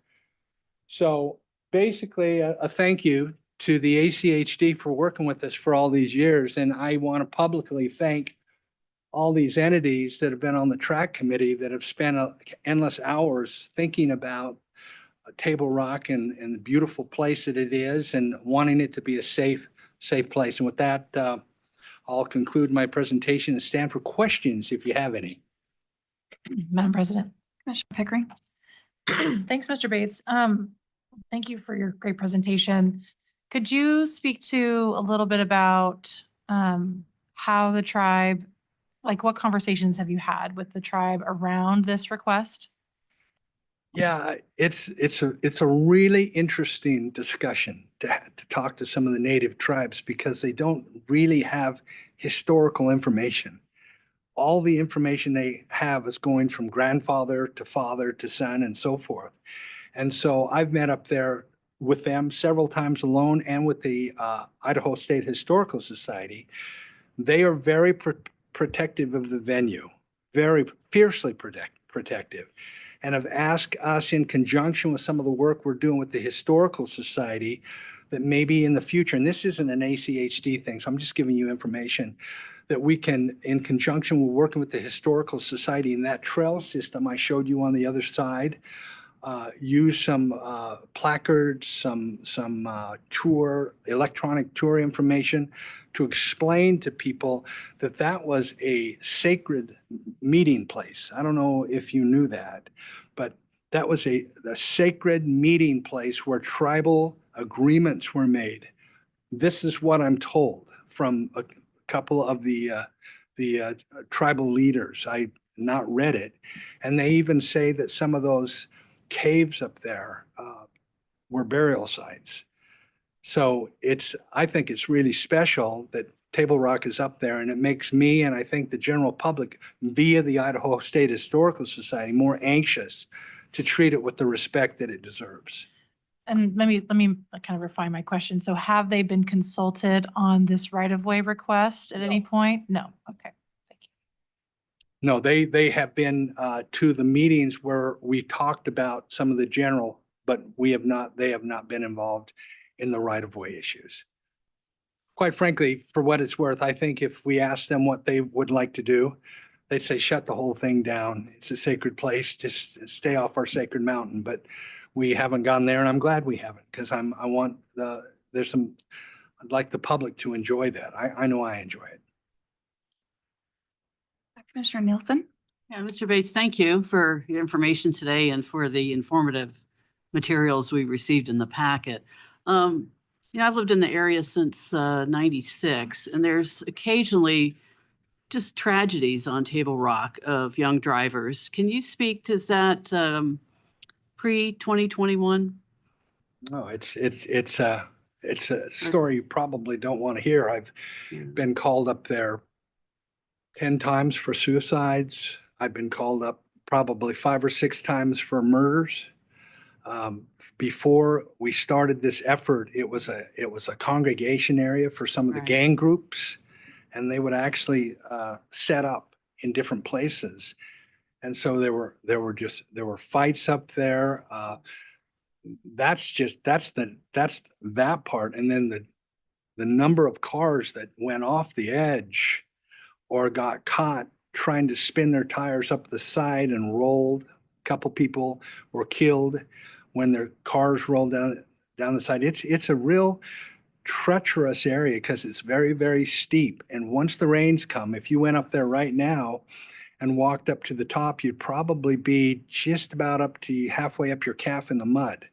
So basically a thank you to the ACHD for working with us for all these years. And I want to publicly thank all these entities that have been on the track committee that have spent endless hours thinking about Table Rock and the beautiful place that it is and wanting it to be a safe place. And with that, I'll conclude my presentation and stand for questions if you have any. Madam President. Commissioner Pickering. Thanks, Mr. Bates. Thank you for your great presentation. Could you speak to a little bit about how the tribe, like what conversations have you had with the tribe around this request? Yeah, it's a really interesting discussion to talk to some of the native tribes because they don't really have historical information. All the information they have is going from grandfather to father to son and so forth. And so I've met up there with them several times alone and with the Idaho State Historical Society. They are very protective of the venue, very fiercely protective, and have asked us in conjunction with some of the work we're doing with the Historical Society that maybe in the future, and this isn't an ACHD thing, so I'm just giving you information, that we can, in conjunction with working with the Historical Society in that trail system I showed you on the other side, use some placards, some electronic tour information to explain to people that that was a sacred meeting place. I don't know if you knew that, but that was a sacred meeting place where tribal agreements were made. This is what I'm told from a couple of the tribal leaders. I not read it, and they even say that some of those caves up there were burial sites. So I think it's really special that Table Rock is up there, and it makes me and I think the general public via the Idaho State Historical Society more anxious to treat it with the respect that it deserves. And let me kind of refine my question. So have they been consulted on this right-of-way request at any point? No. Okay. No, they have been to the meetings where we talked about some of the general, but they have not been involved in the right-of-way issues. Quite frankly, for what it's worth, I think if we asked them what they would like to do, they'd say, shut the whole thing down. It's a sacred place. Just stay off our sacred mountain. But we haven't gone there, and I'm glad we haven't, because I want I'd like the public to enjoy that. I know I enjoy it. Commissioner Nielsen? Yeah, Mr. Bates, thank you for your information today and for the informative materials we received in the packet. I've lived in the area since 96, and there's occasionally just tragedies on Table Rock of young drivers. Can you speak to that pre-2021? No, it's a story you probably don't want to hear. I've been called up there 10 times for suicides. I've been called up probably 5 or 6 times for murders. Before we started this effort, it was a congregation area for some of the gang groups, and they would actually set up in different places. And so there were fights up there. That's that part. And then the number of cars that went off the edge or got caught trying to spin their tires up the side and rolled. A couple people were killed when their cars rolled down the side. It's a real treacherous area because it's very, very steep. And once the rains come, if you went up there right now and walked up to the top, you'd probably be just about up to halfway up your calf in the mud.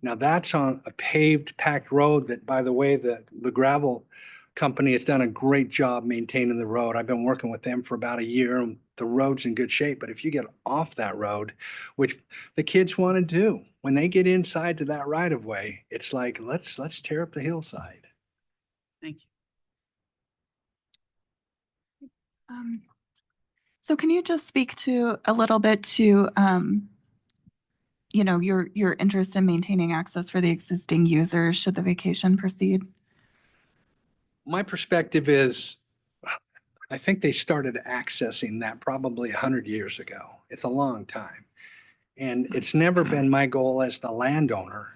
Now that's on a paved, packed road that, by the way, the gravel company has done a great job maintaining the road. I've been working with them for about a year, and the road's in good shape. But if you get off that road, which the kids want to do, when they get inside to that right of way, it's like, let's tear up the hillside. Thank you. So can you just speak to a little bit to, your interest in maintaining access for the existing users should the vacation proceed? My perspective is, I think they started accessing that probably 100 years ago. It's a long time. And it's never been my goal as the landowner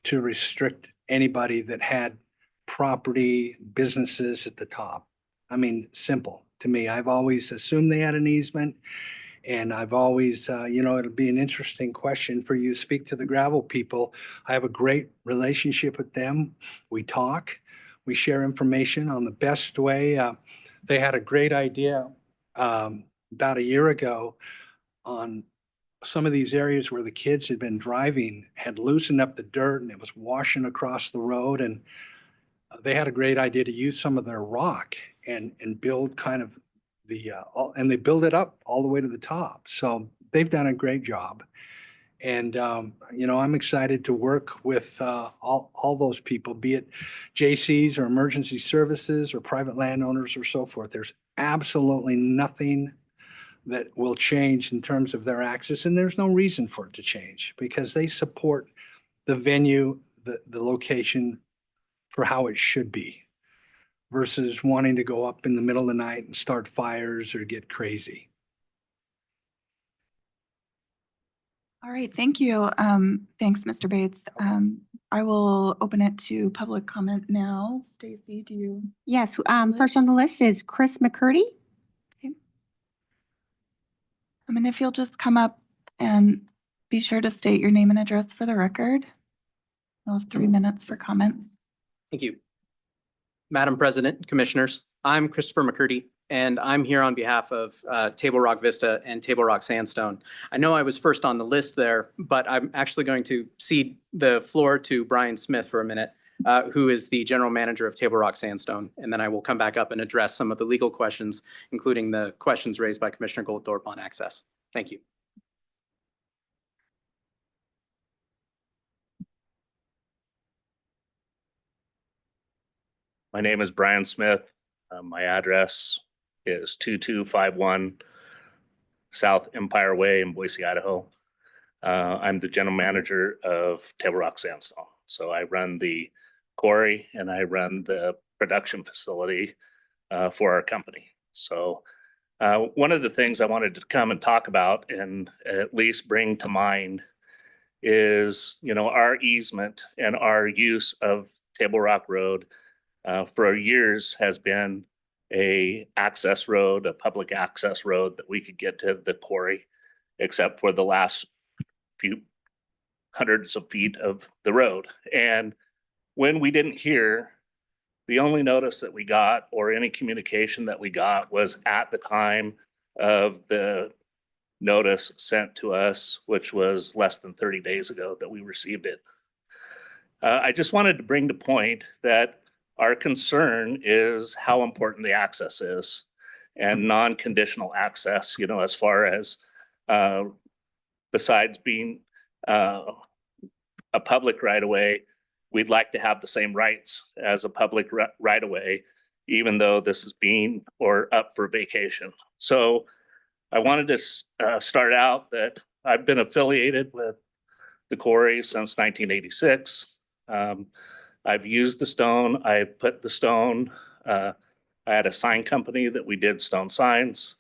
to restrict anybody that had property, businesses at the top. I mean, simple to me. I've always assumed they had an easement. And I've always, it'll be an interesting question for you to speak to the gravel people. I have a great relationship with them. We talk, we share information on the best way. They had a great idea about a year ago on some of these areas where the kids had been driving, had loosened up the dirt and it was washing across the road. And they had a great idea to use some of their rock and build kind of and they build it up all the way to the top. So they've done a great job. And, I'm excited to work with all those people, be it JCs or emergency services or private landowners or so forth. There's absolutely nothing that will change in terms of their access. And there's no reason for it to change because they support the venue, the location for how it should be versus wanting to go up in the middle of the night and start fires or get crazy. All right, thank you. Thanks, Mr. Bates. I will open it to public comment now. Stacy, do you? Yes, first on the list is Chris McCurdy. And if you'll just come up and be sure to state your name and address for the record. We'll have 3 minutes for comments. Thank you. Madam President, Commissioners, I'm Christopher McCurdy, and I'm here on behalf of Table Rock Vista and Table Rock Sandstone. I know I was first on the list there, but I'm actually going to cede the floor to Brian Smith for a minute, who is the General Manager of Table Rock Sandstone. And then I will come back up and address some of the legal questions, including the questions raised by Commissioner Goldthorpe on access. Thank you. My name is Brian Smith. My address is 2251 South Empire Way in Boise, Idaho. I'm the general manager of Table Rock Sandstone. So I run the quarry and I run the production facility for our company. So one of the things I wanted to come and talk about and at least bring to mind is, our easement and our use of Table Rock Road for years has been a access road, a public access road that we could get to the quarry, except for the last few hundreds of feet of the road. And when we didn't hear, the only notice that we got or any communication that we got was at the time of the notice sent to us, which was less than 30 days ago that we received it. I just wanted to bring to point that our concern is how important the access is and non-conditional access, you know, as far as besides being a public right of way, we'd like to have the same rights as a public right of way, even though this is being or up for vacation. So I wanted to start out that I've been affiliated with the quarry since 1986. I've used the stone. I put the stone. I had a sign company that we did stone signs.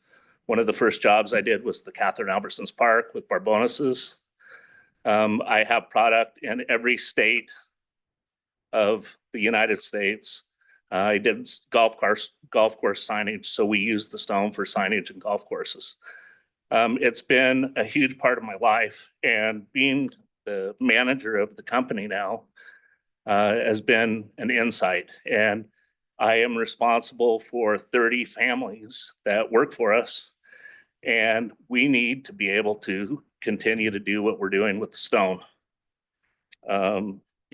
One of the first jobs I did was the Catherine Albertsons Park with Barbona's. I have product in every state of the United States. I did golf course signage, so we use the stone for signage and golf courses. It's been a huge part of my life, and being the manager of the company now has been an insight. And I am responsible for 30 families that work for us, and we need to be able to continue to do what we're doing with the stone.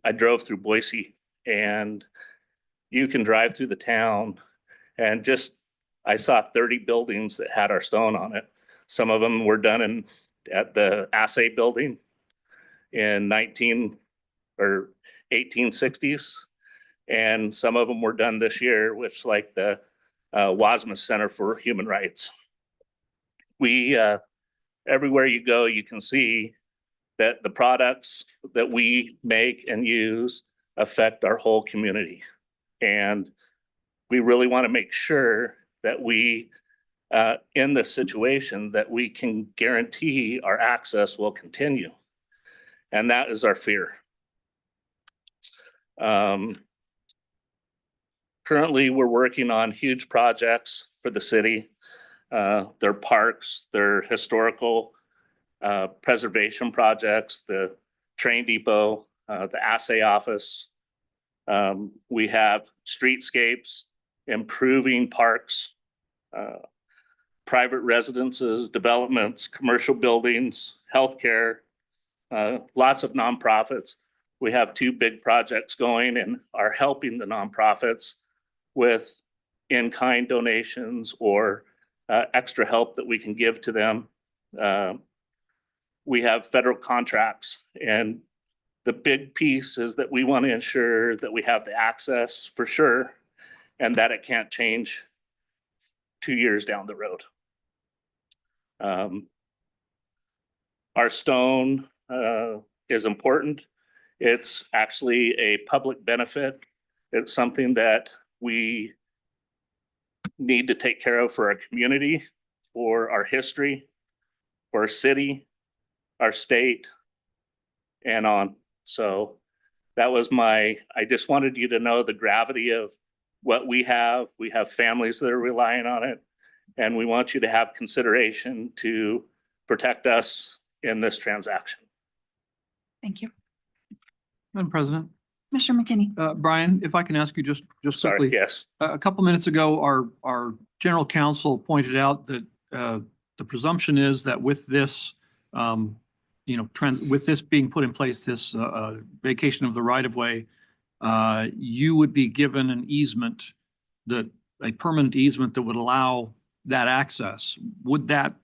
I drove through Boise, and you can drive through the town and I saw 30 buildings that had our stone on it. Some of them were done at the assay building in 1860s. And some of them were done this year, which like the Wasmus Center for Human Rights. Everywhere you go, you can see that the products that we make and use affect our whole community. And we really want to make sure that we, in this situation, that we can guarantee our access will continue. And that is our fear. Currently, we're working on huge projects for the city. Their parks, their historical preservation projects, the train depot, the assay office. We have streetscapes, improving parks, private residences, developments, commercial buildings, healthcare, lots of nonprofits. We have 2 big projects going and are helping the nonprofits with in-kind donations or extra help that we can give to them. We have federal contracts, and the big piece is that we want to ensure that we have the access for sure, and that it can't change 2 years down the road. Our stone is important. It's actually a public benefit. It's something that we need to take care of for our community, for our history, for our city, our state, and on. So that was I just wanted you to know the gravity of what we have. We have families that are relying on it, and we want you to have consideration to protect us in this transaction. Thank you. Madam President, Commissioner McKinney. Brian, if I can ask you just Sorry, quickly. yes. A couple minutes ago, our general counsel pointed out that the presumption is that with this, with this being put in place, this vacation of the right of way, you would be given an easement, a permanent easement that would allow that access. Would that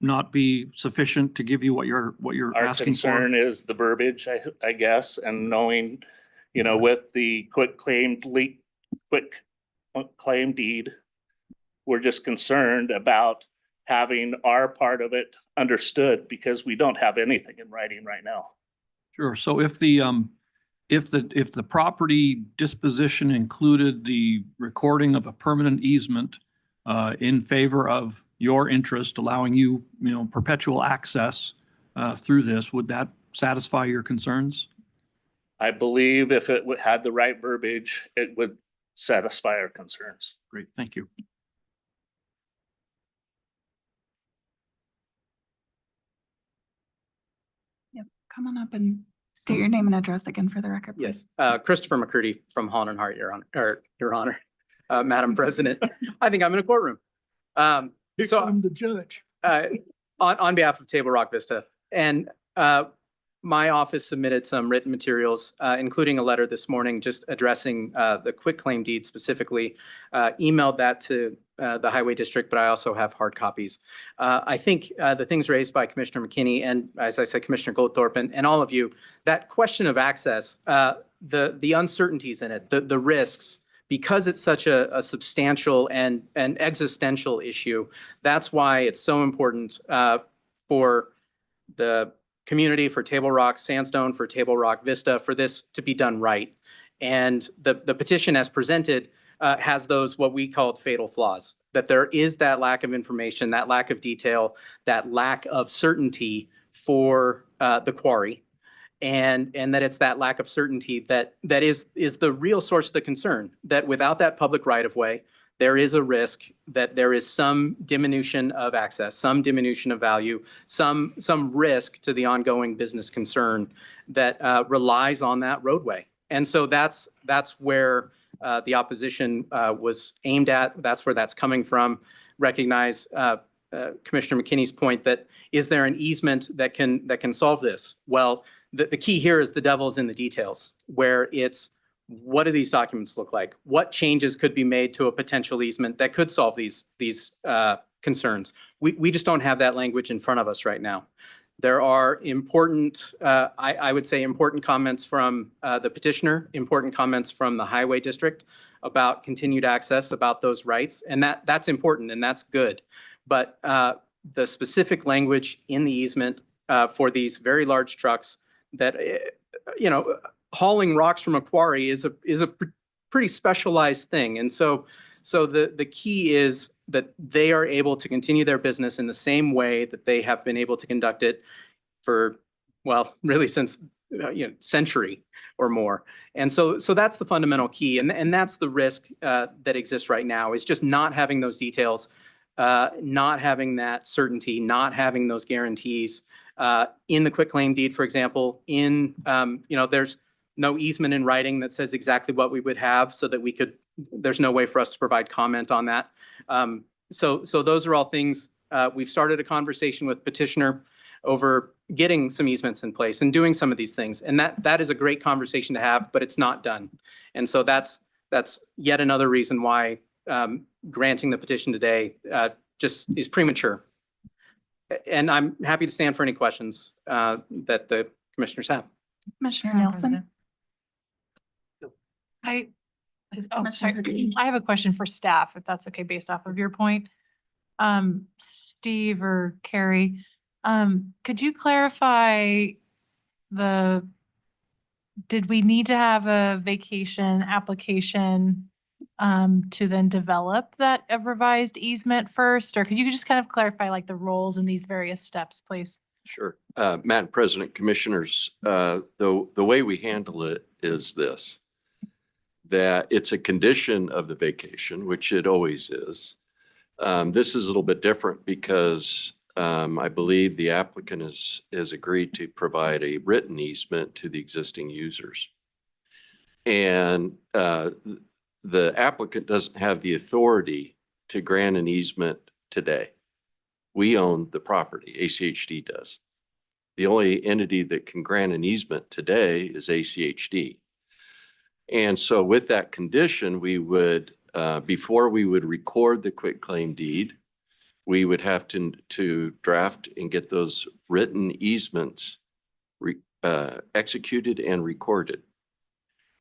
not be sufficient to give you what you're Our asking for? concern is the verbiage, I guess, and knowing, with the quit claim deed, we're just concerned about having our part of it understood because we don't have anything in writing right now. Sure. So if the property disposition included the recording of a permanent easement in favor of your interest, allowing you, perpetual access through this, would that satisfy your concerns? I believe if it had the right verbiage, it would satisfy our concerns. Great, thank you. Yep, come on up and State your name and address again for the record, please. Yes, Christopher McCurdy from Holland and Hart, Your Honor, or Your Honor, Madam President. I think I'm in a courtroom. So I'm the judge. on behalf of Table Rock Vista, and my office submitted some written materials, including a letter this morning, just addressing the quitclaim deed specifically. Emailed that to the Highway District, but I also have hard copies. I think the things raised by Commissioner McKinney and, as I said, Commissioner Goldthorpe and all of you, that question of access, the uncertainties in it, the risks, because it's such a substantial and existential issue, that's why it's so important for the community, for Table Rock Sandstone, for Table Rock Vista, for this to be done right. And the petition as presented has those what we called fatal flaws, that there is that lack of information, that lack of detail, that lack of certainty for the quarry. And that it's that lack of certainty that is the real source of the concern, that without that public right of way, there is a risk that there is some diminution of access, some diminution of value, some risk to the ongoing business concern that relies on that roadway. And so that's where the opposition was aimed at. That's where that's coming from. Recognize Commissioner McKinney's point that is there an easement that can solve this? Well, the key here is the devil's in the details, where it's what do these documents look like? What changes could be made to a potential easement that could solve these concerns? We just don't have that language in front of us right now. There are important, I would say important comments from the petitioner, important comments from the Highway District about continued access, about those rights, and that's important and that's good. But the specific language in the easement for these very large trucks that, hauling rocks from a quarry is a pretty specialized thing. And so the key is that they are able to continue their business in the same way that they have been able to conduct it for, well, really since century or more. And so that's the fundamental key. And that's the risk that exists right now, is just not having those details, not having that certainty, not having those guarantees. In the quitclaim deed, for example, there's no easement in writing that says exactly what we would have, so that there's no way for us to provide comment on that. So those are all things, we've started a conversation with petitioner over getting some easements in place and doing some of these things. And that is a great conversation to have, but it's not done. And so that's yet another reason why granting the petition today just is premature. And I'm happy to stand for any questions that the commissioners have. Commissioner Nielsen. Sorry. Commissioner I have a question for staff, if that's okay, based off of your point. Steve or Carrie, could you clarify did we need to have a vacation application to then develop that revised easement first? Or could you just kind of clarify like the roles in these various steps, please? Sure. Madam President, Commissioners, the way we handle it is this, that it's a condition of the vacation, which it always is. This is a little bit different because I believe the applicant has agreed to provide a written easement to the existing users. And the applicant doesn't have the authority to grant an easement today. We own the property, ACHD does. The only entity that can grant an easement today is ACHD. And so with that condition, we would, before we would record the quitclaim deed, we would have to draft and get those written easements executed and recorded.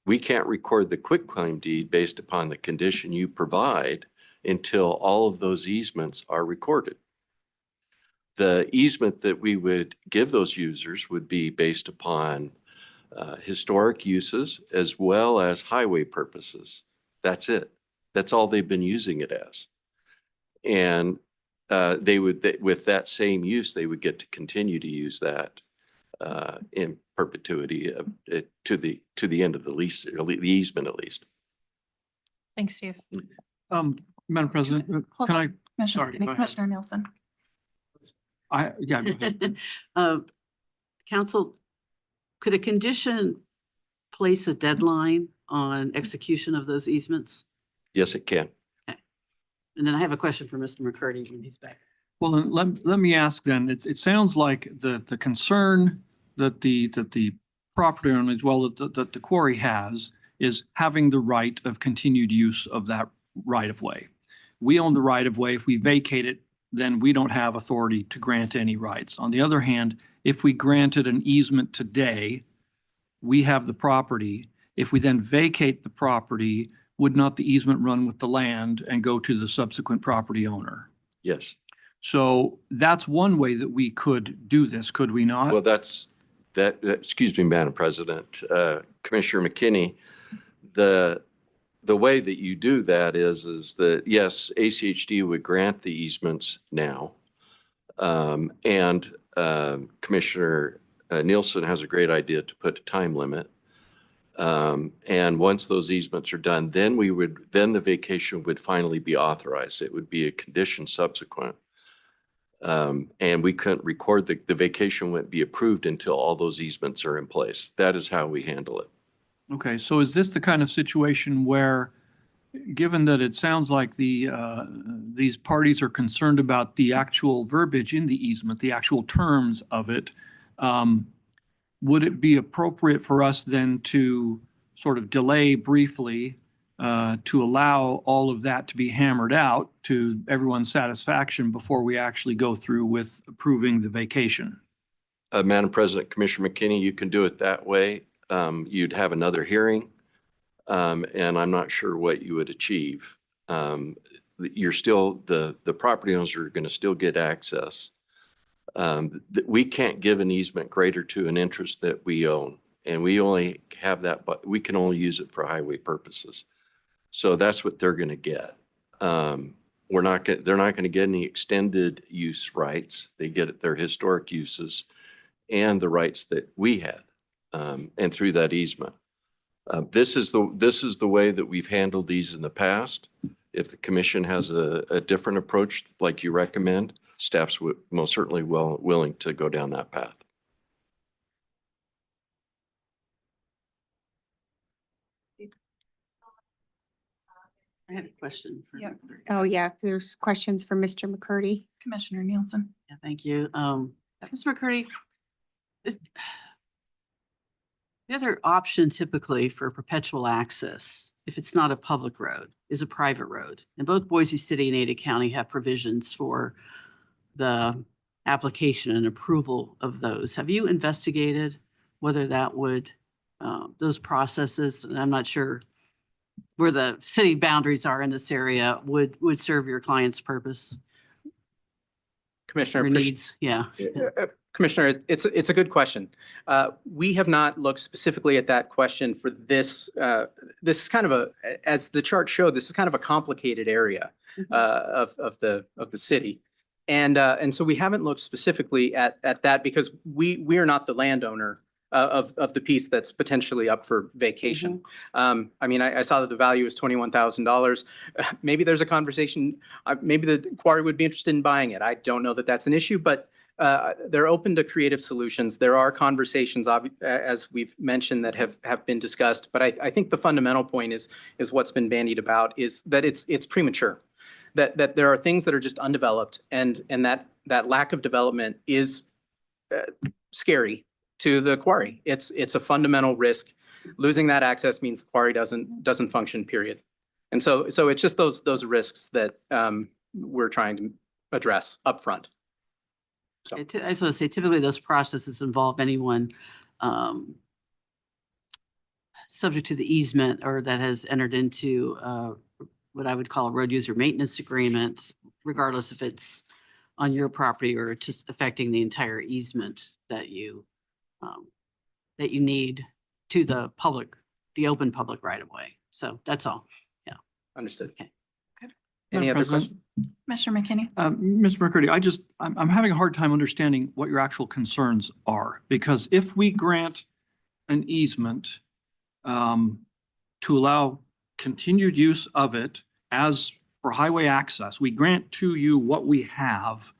We can't record the quitclaim deed based upon the condition you provide until all of those easements are recorded. The easement that we would give those users would be based upon historic uses as well as highway purposes. That's it. That's all they've been using it as. And they would, with that same use, they would get to continue to use that in perpetuity to the end of the lease, or the easement at least. Thanks, Steve. Madam President, Hold can on, I? Commissioner, Sorry, go ahead. Commissioner Nielsen. Yeah, go ahead. Council, could a condition place a deadline on execution of those easements? Yes, it can. And then I have a question for Mr. McCurdy when he's back. Well, then let me ask then, it sounds like the concern that the property owner, as well that the quarry has, is having the right of continued use of that right of way. We own the right of way. If we vacate it, then we don't have authority to grant any rights. On the other hand, if we granted an easement today, we have the property. If we then vacate the property, would not the easement run with the land and go to the subsequent property owner? Yes. So that's one way that we could do this, could we not? Well, excuse me, Madam President, Commissioner McKinney, the way that you do that is that, yes, ACHD would grant the easements now. And Commissioner Nielsen has a great idea to put a time limit. And once those easements are done, then the vacation would finally be authorized. It would be a condition subsequent. And we couldn't record the vacation wouldn't be approved until all those easements are in place. That is how we handle it. Okay, so is this the kind of situation where, given that it sounds like these parties are concerned about the actual verbiage in the easement, the actual terms of it, would it be appropriate for us then to sort of delay briefly to allow all of that to be hammered out to everyone's satisfaction before we actually go through with approving the vacation? Madam President, Commissioner McKinney, you can do it that way. You'd have another hearing, and I'm not sure what you would achieve. You're still, the property owners are going to still get access. We can't give an easement greater to an interest that we own, and we only have that, but we can only use it for highway purposes. So that's what they're going to get. They're not going to get any extended use rights. They get their historic uses and the rights that we had, and through that easement. This is the way that we've handled these in the past. If the commission has a different approach like you recommend, staff's most certainly willing to go down that path. I had a question. Yeah. Oh, yeah, there's questions for Mr. McCurdy. Commissioner Nielsen. Yeah, thank you. Mr. McCurdy, the other option typically for perpetual access, if it's not a public road, is a private road. And both Boise City and Ada County have provisions for the application and approval of those. Have you investigated whether that would, those processes, and I'm not sure where the city boundaries are in this area, would serve your client's purpose Commissioner, or needs? Yeah. Commissioner, it's a good question. We have not looked specifically at that question for this. This is kind of as the chart showed, this is kind of a complicated area of the city. And so we haven't looked specifically at that because we are not the landowner of the piece that's potentially up for vacation. I mean, I saw that the value is $21,000. Maybe there's a conversation, maybe the quarry would be interested in buying it. I don't know that that's an issue, but they're open to creative solutions. There are conversations, as we've mentioned, that have been discussed. But I think the fundamental point is what's been bandied about is that it's premature. That there are things that are just undeveloped, and that lack of development is scary to the quarry. It's a fundamental risk. Losing that access means the quarry doesn't function, period. And so it's just those risks that we're trying to address upfront. So I just want to say, typically those processes involve anyone subject to the easement or that has entered into what I would call a road user maintenance agreement, regardless if it's on your property or just affecting the entire easement that you need to the open public right of way. So that's all. Yeah. Understood. Okay. Any other questions? Commissioner McKinney. Mr. McCurdy, I'm having a hard time understanding what your actual concerns are, because if we grant an easement to allow continued use of it as for highway access, we grant to you what we have.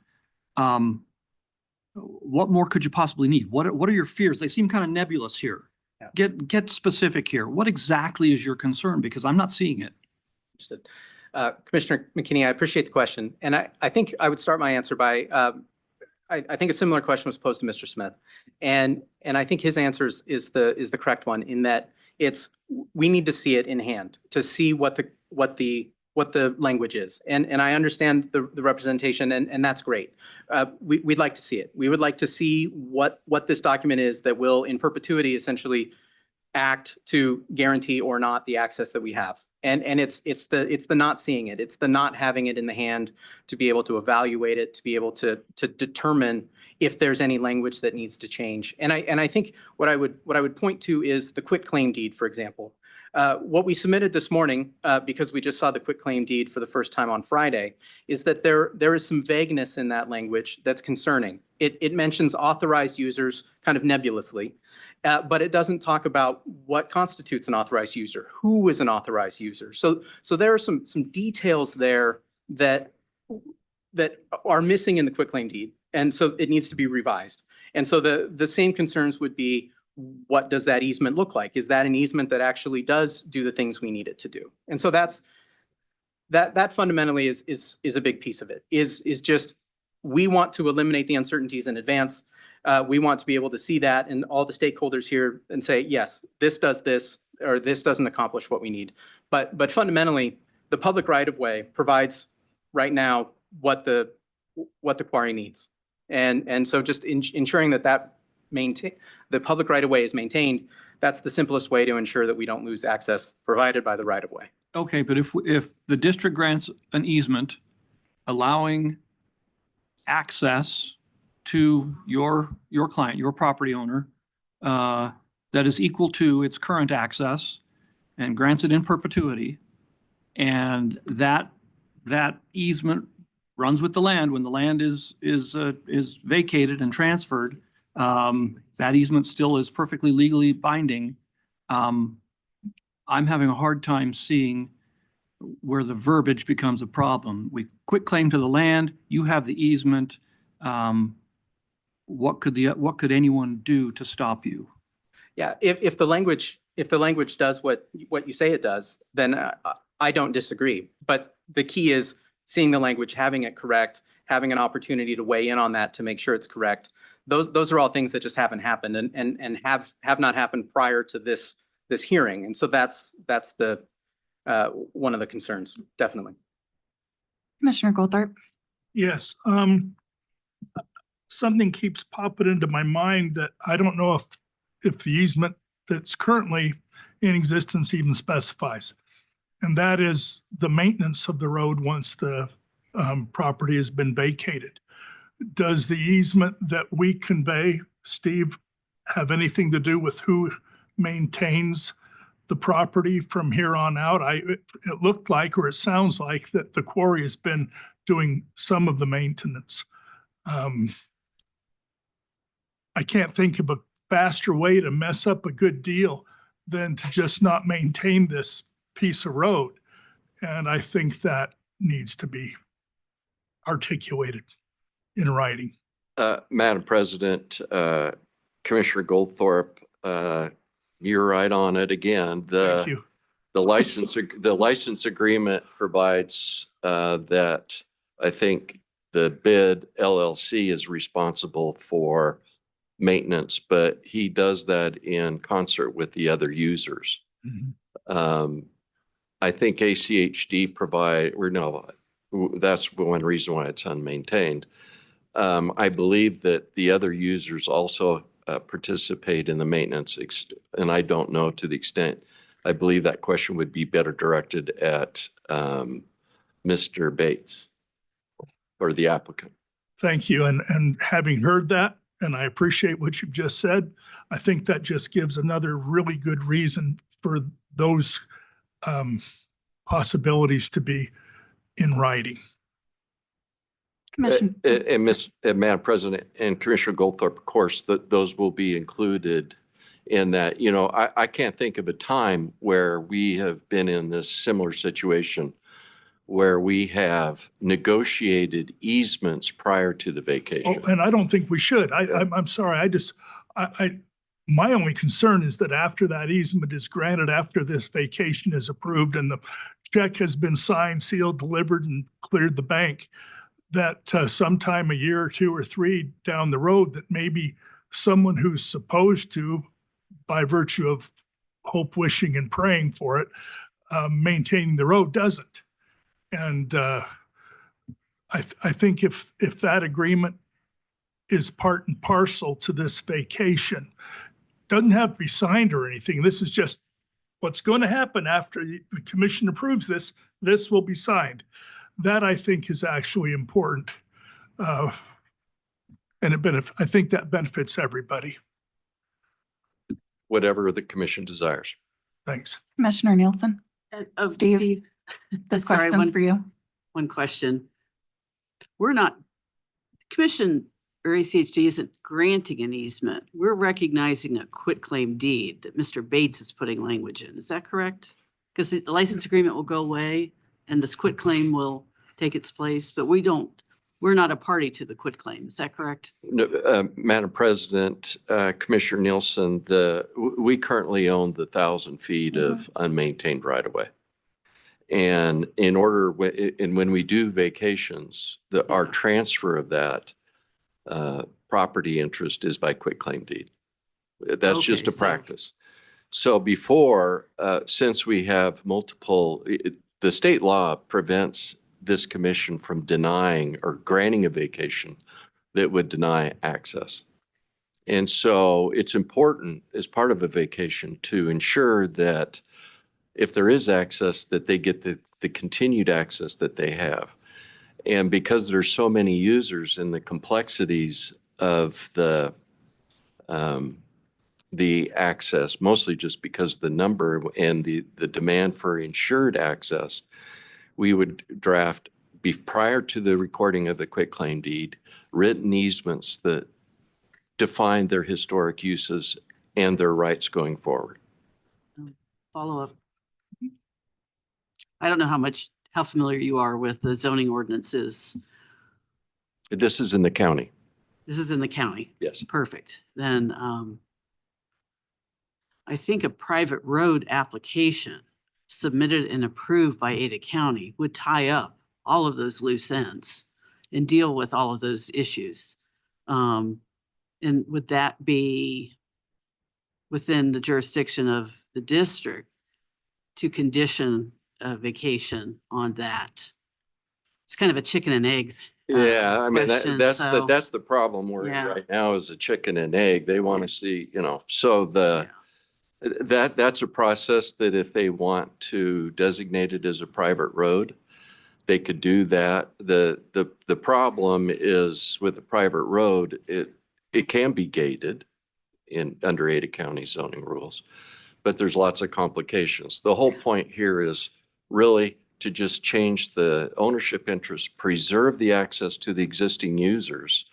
What more could you possibly need? What are your fears? They seem kind of nebulous here. Yeah. Get specific here. What exactly is your concern? Because I'm not seeing it. Understood. Commissioner McKinney, I appreciate the question. And I think I would start my answer by, I think a similar question was posed to Mr. Smith. And I think his answer is the correct one in that we need to see it in hand to see what the language is. And I understand the representation and that's great. We'd like to see it. We would like to see what this document is that will in perpetuity essentially act to guarantee or not the access that we have. And it's the not seeing it. It's the not having it in the hand to be able to evaluate it, to be able to determine if there's any language that needs to change. And I think what I would point to is the quitclaim deed, for example. What we submitted this morning, because we just saw the quitclaim deed for the first time on Friday, is that there is some vagueness in that language that's concerning. It mentions authorized users kind of nebulously, but it doesn't talk about what constitutes an authorized user, who is an authorized user. So there are some details there that are missing in the quitclaim deed, and so it needs to be revised. And so the same concerns would be, what does that easement look like? Is that an easement that actually does do the things we need it to do? And so that fundamentally is a big piece of it, is just we want to eliminate the uncertainties in advance. We want to be able to see that and all the stakeholders here and say, yes, this does this, or this doesn't accomplish what we need. But fundamentally, the public right-of-way provides right now what the quarry needs. And so just ensuring that the public right-of-way is maintained, that's the simplest way to ensure that we don't lose access provided by the right-of-way. Okay, but if the district grants an easement allowing access to your client, your property owner, that is equal to its current access and grants it in perpetuity, and that easement runs with the land when the land is vacated and transferred, that easement still is perfectly legally binding. I'm having a hard time seeing where the verbiage becomes a problem. We quit claim to the land, you have the easement. What could anyone do to stop you? Yeah, if the language does what you say it does, then I don't disagree. But the key is seeing the language, having it correct, having an opportunity to weigh in on that to make sure it's correct. Those are all things that just haven't happened and have not happened prior to this hearing. And so that's the one of the concerns, definitely. Commissioner Goldthorpe. Yes, something keeps popping into my mind that I don't know if the easement that's currently in existence even specifies. And that is the maintenance of the road once the property has been vacated. Does the easement that we convey, Steve, have anything to do with who maintains the property from here on out? It looked like, or it sounds like, that the quarry has been doing some of the maintenance. I can't think of a faster way to mess up a good deal than to just not maintain this piece of road. And I think that needs to be articulated in writing. Madam President, Commissioner Goldthorpe, you're right on it again. Thank you. The license agreement provides that I think the BID LLC is responsible for maintenance, but he does that in concert with the other users. Mhm. I think ACHD that's one reason why it's unmaintained. I believe that the other users also participate in the maintenance, and I don't know to the extent. I believe that question would be better directed at Mr. Bates or the applicant. Thank you. And having heard that, and I appreciate what you've just said, I think that just gives another really good reason for those possibilities to be in writing. Commissioner. And Madam President and Commissioner Goldthorpe, of course, those will be included in that. You know, I can't think of a time where we have been in this similar situation where we have negotiated easements prior to the Oh, vacation. and I don't think we should. I'm sorry. My only concern is that after that easement is granted, after this vacation is approved and the check has been signed, sealed, delivered, and cleared the bank, that sometime a year or two or three down the road, that maybe someone who's supposed to, by virtue of hope, wishing, and praying for it, maintaining the road doesn't. And I think if that agreement is part and parcel to this vacation, doesn't have to be signed or anything. This is just what's going to happen after the commission approves this. This will be signed. That I think is actually important. And I think that benefits everybody. Whatever the commission desires. Thanks. Commissioner Nielsen, Steve, this sorry, question's for you. One question. We're not, commission or ACHD isn't granting an easement. We're recognizing a quitclaim deed that Mr. Bates is putting language in. Is that correct? Because the license agreement will go away and this quitclaim will take its place, but we're not a party to the quitclaim. Is that correct? No, Madam President, Commissioner Nielsen, we currently own the 1,000 feet of unmaintained right of way. And when we do vacations, our transfer of that property interest is by quitclaim deed. That's just a practice. So before, since we have multiple, the state law prevents this commission from denying or granting a vacation that would deny access. And so it's important as part of a vacation to ensure that if there is access, that they get the continued access that they have. And because there's so many users and the complexities of the access, mostly just because the number and the demand for insured access, we would draft prior to the recording of the quitclaim deed, written easements that define their historic uses and their rights going forward. Follow up. I don't know how familiar you are with the zoning ordinances. This is in the county. This is in the county. Yes. Perfect. Then I think a private road application submitted and approved by Ada County would tie up all of those loose ends and deal with all of those issues. And would that be within the jurisdiction of the district to condition a vacation on that? It's kind of a chicken and egg. Yeah, I mean, question, that's so- that's the problem we're in Yeah. right now is a chicken and egg. They want to see, so that's a process that if they want to designate it as a private road, they could do that. The problem is with a private road, it can be gated under Ada County zoning rules, but there's lots of complications. The whole point here is really to just change the ownership interest, preserve the access to the existing users,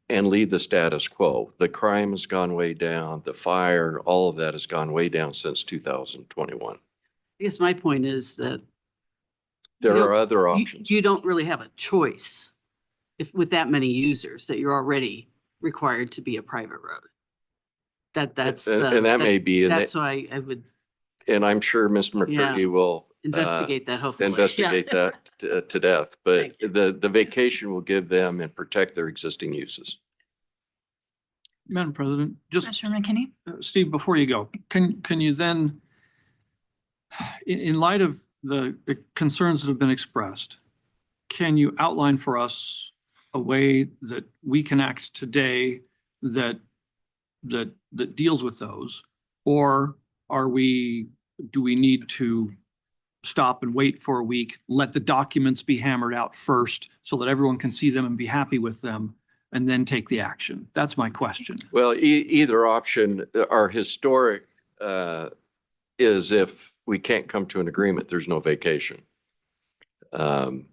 and leave the status quo. The crime has gone way down, the fire, all of that has gone way down since 2021. I guess my point is that There you are don't- other you- options. You don't really have a choice with that many users that you're already required to be a private road. That's And that may be, That's why I would and I'm sure Mr. McCurdy will investigate that hopefully. investigate Yeah. that to death, but the vacation will give them and protect their existing uses. Madam President, just Commissioner McKinney? Steve, before you go, can you then, in light of the concerns that have been expressed, can you outline for us a way that we can act today that deals with those? Or do we need to stop and wait for a week, let the documents be hammered out first so that everyone can see them and be happy with them, and then take the action? That's my question. Well, either option, our historic is if we can't come to an agreement, there's no vacation. And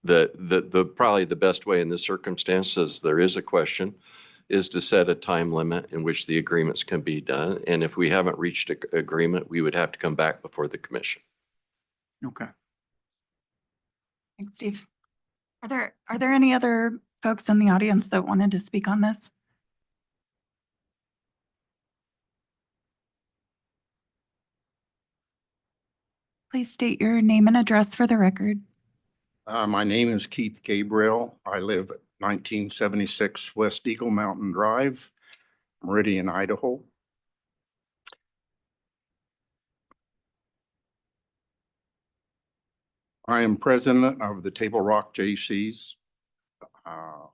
probably the best way in this circumstances, there is a question, is to set a time limit in which the agreements can be done. And if we haven't reached an agreement, we would have to come back before the commission. Okay. Thanks, Steve. Are there any other folks in the audience that wanted to speak on this? Please state your name and address for the record. My name is Keith Gabriel. I live at 1976 West Eagle Mountain Drive, Meridian, Idaho. I am president of the Table Rock Jaycees,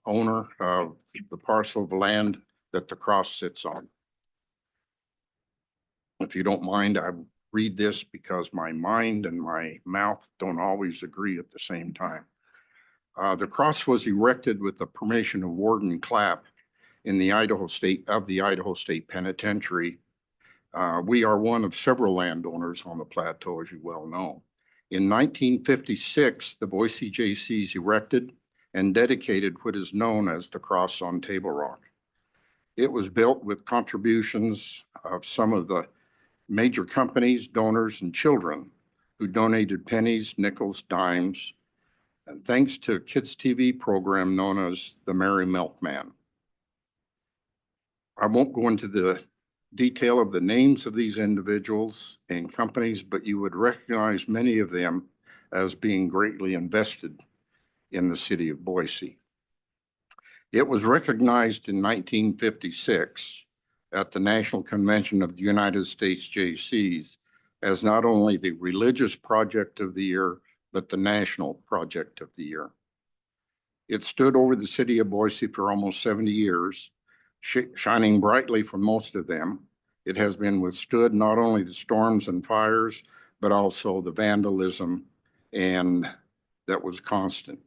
owner of the parcel of land that the cross sits on. If you don't mind, I read this because my mind and my mouth don't always agree at the same time. The cross was erected with the permission of Warden Clapp in the Idaho State Penitentiary. We are one of several landowners on the plateau, as you well know. In 1956, the Boise Jaycees erected and dedicated what is known as the Cross on Table Rock. It was built with contributions of some of the major companies, donors, and children who donated pennies, nickels, dimes, and thanks to a kids' TV program known as The Merry Milkman. I won't go into the detail of the names of these individuals and companies, but you would recognize many of them as being greatly invested in the city of Boise. It was recognized in 1956 at the National Convention of the United States Jaycees as not only the religious project of the year, but the national project of the year. It stood over the city of Boise for almost 70 years, shining brightly for most of them. It has been withstood not only the storms and fires, but also the vandalism, and that was constant.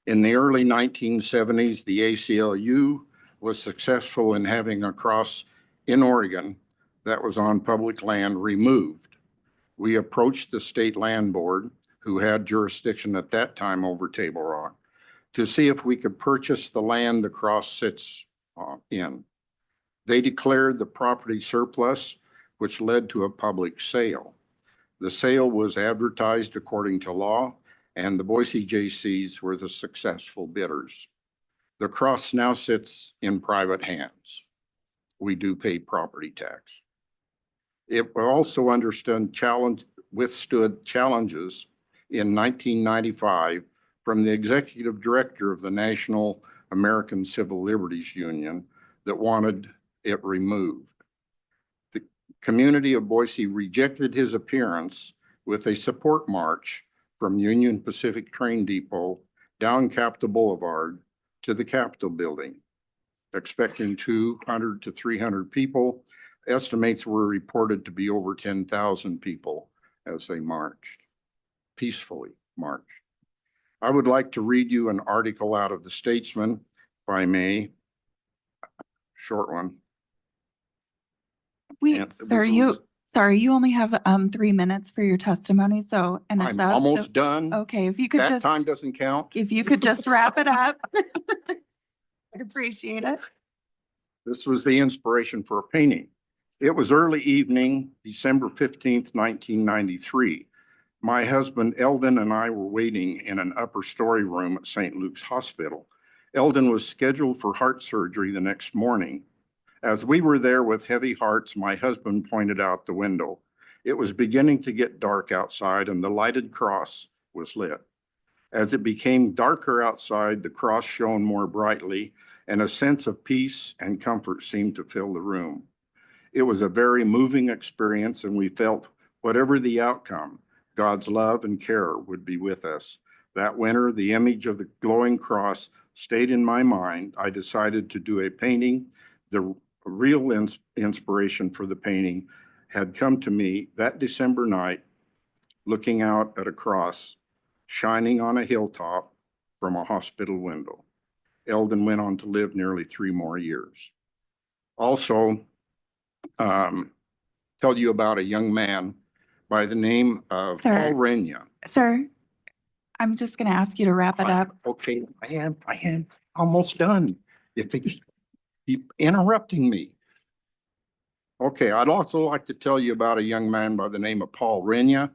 In the early 1970s, the ACLU was successful in having a cross in Oregon that was on public land removed. We approached the State Land Board, who had jurisdiction at that time over Table Rock, to see if we could purchase the land the cross sits in. They declared the property surplus, which led to a public sale. The sale was advertised according to law, and the Boise Jaycees were the successful bidders. The cross now sits in private hands. We do pay property tax. It also withstood challenges in 1995 from the executive director of the National American Civil Liberties Union that wanted it removed. The community of Boise rejected his appearance with a support march from Union Pacific Train Depot down Capitol Boulevard to the Capitol building, expecting 200 to 300 people. Estimates were reported to be over 10,000 people as they marched, peacefully marched. I would like to read you an article out of the Statesman, if I may. Short one. Wait, sir, you only have 3 minutes for your testimony, so, and it's I'm up. almost so- done. Okay, if you could That just, time doesn't count. if you could just wrap it up. I'd appreciate it. This was the inspiration for a painting. It was early evening, December 15th, 1993. My husband Eldon and I were waiting in an upper story room at St. Luke's Hospital. Eldon was scheduled for heart surgery the next morning. As we were there with heavy hearts, my husband pointed out the window. It was beginning to get dark outside and the lighted cross was lit. As it became darker outside, the cross shone more brightly and a sense of peace and comfort seemed to fill the room. It was a very moving experience and we felt whatever the outcome, God's love and care would be with us. That winter, the image of the glowing cross stayed in my mind. I decided to do a painting. The real inspiration for the painting had come to me that December night, looking out at a cross shining on a hilltop from a hospital window. Eldon went on to live nearly 3 more years. Also, tell you about a young man by the name of Sir. Paul Renya. Sir, I'm just going to ask you to wrap it up. Okay, I am almost done. If it's keep interrupting me. Okay, I'd also like to tell you about a young man by the name of Paul Renya.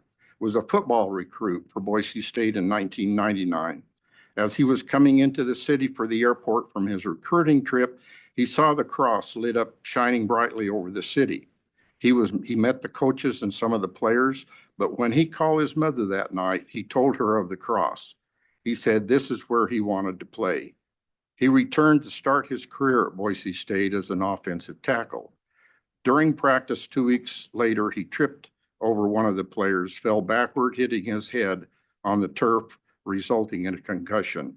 was a football recruit for Boise State in 1999. As he was coming into the city for the airport from his recruiting trip, he saw the cross lit up shining brightly over the city. He met the coaches and some of the players, but when he called his mother that night, he told her of the cross. He said this is where he wanted to play. He returned to start his career at Boise State as an offensive tackle. During practice 2 weeks later, he tripped over one of the players, fell backward, hitting his head on the turf, resulting in a concussion.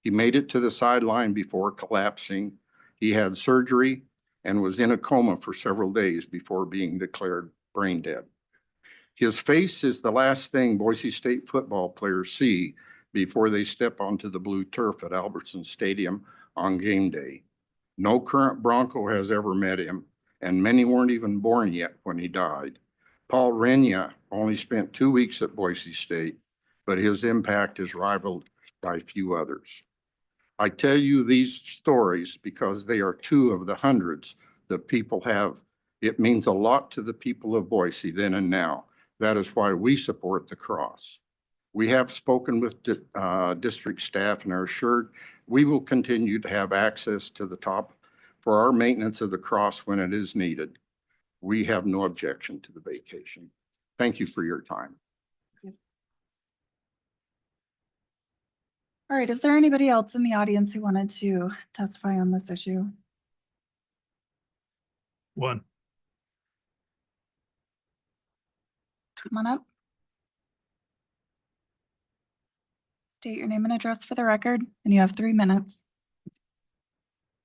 He made it to the sideline before collapsing. He had surgery and was in a coma for several days before being declared brain dead. His face is the last thing Boise State football players see before they step onto the blue turf at Albertson Stadium on game day. No current Bronco has ever met him, and many weren't even born yet when he died. Paul Renia only spent 2 weeks at Boise State, but his impact is rivaled by few others. I tell you these stories because they are two of the hundreds that people have. It means a lot to the people of Boise then and now. That is why we support the cross. We have spoken with district staff and are assured we will continue to have access to the top for our maintenance of the cross when it is needed. We have no objection to the vacation. Thank you for your time. All right, is there anybody else in the audience who wanted to testify on this issue? One. Come on up. State your name and address for the record, and you have 3 minutes.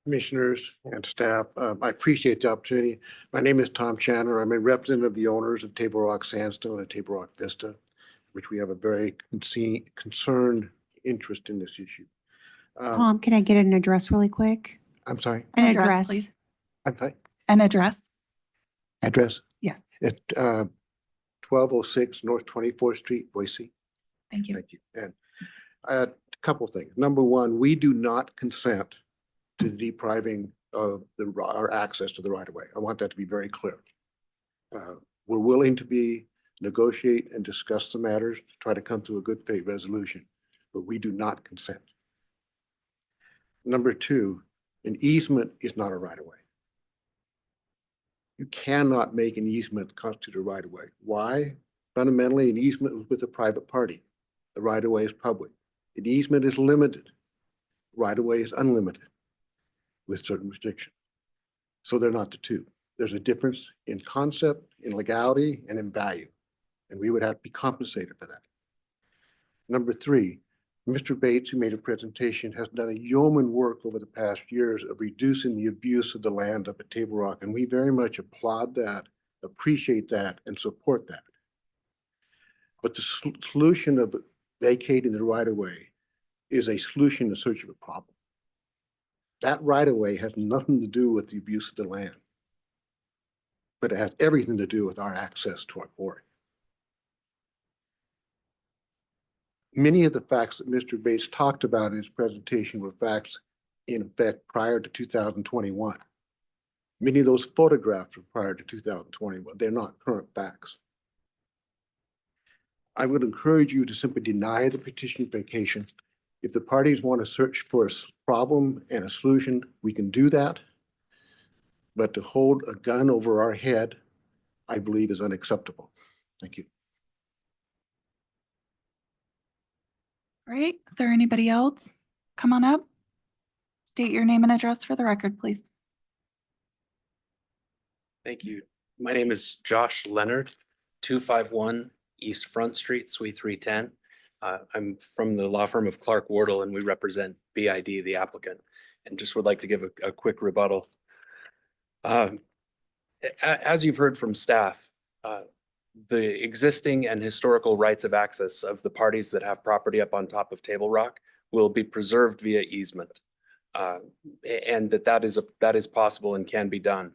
Commissioners and staff, I appreciate the opportunity. My name is Tom Chandler. I'm a representative of the owners of Table Rock Sandstone and Table Rock Vista, which we have a very concerned interest in this issue. Tom, can I get an address really quick? I'm sorry, An Address, address. please. I'm sorry, An address? address Yes, at 1206 North 24th Street, Boise. thank you. Thank you. And a couple of things. Number one, we do not consent to depriving of our access to the right of way. I want that to be very clear. We're willing to negotiate and discuss the matters to try to come to a good faith resolution, but we do not consent. Number two, an easement is not a right of way. You cannot make an easement constitute a right of way. Why? Fundamentally, an easement is with a private party. The right of way is public. An easement is limited. Right of way is unlimited with certain restrictions. So they're not the two. There's a difference in concept, in legality, and in value. And we would have to be compensated for that. Number three, Mr. Bates, who made a presentation, has done a yeoman work over the past years of reducing the abuse of the land up at Table Rock. And we very much applaud that, appreciate that, and support that. But the solution of vacating the right of way is a solution in search of a problem. That right of way has nothing to do with the abuse of the land, but it has everything to do with our access to our quarry. Many of the facts that Mr. Bates talked about in his presentation were facts in effect prior to 2021. Many of those photographs were prior to 2021. They're not current facts. I would encourage you to simply deny the petition vacation. If the parties want to search for a problem and a solution, we can do that. But to hold a gun over our head, I believe, is unacceptable. Thank you. All right, is there anybody else? Come on up. State your name and address for the record, please. Thank you. My name is Josh Leonard, 251 East Front Street, Suite 310. I'm from the law firm of Clark Wardle, and we represent BID, the applicant, and just would like to give a quick rebuttal. As you've heard from staff, the existing and historical rights of access of the parties that have property up on top of Table Rock will be preserved via easement, and that is possible and can be done.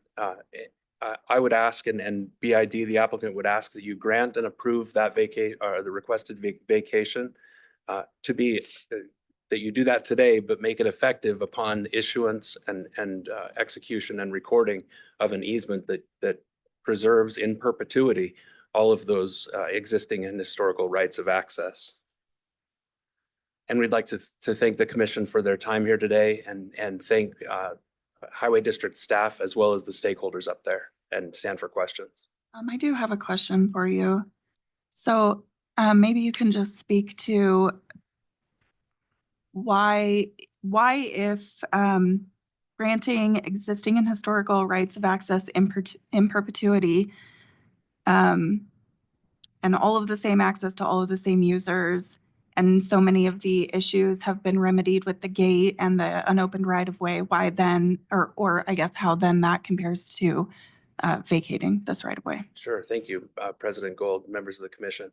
I would ask, and BID, the applicant, would ask that you grant and approve that the requested vacation to be that you do that today, but make it effective upon issuance and execution and recording of an easement that preserves in perpetuity all of those existing and historical rights of access. And we'd like to thank the commission for their time here today and thank Highway District staff as well as the stakeholders up there, and stand for questions. I do have a question for you. So maybe you can just speak to why if granting existing and historical rights of access in perpetuity and all of the same access to all of the same users, and so many of the issues have been remedied with the gate and the unopened right of way, why then, or I guess how then that compares to vacating this right of way? Sure, thank you, President Gold, members of the commission.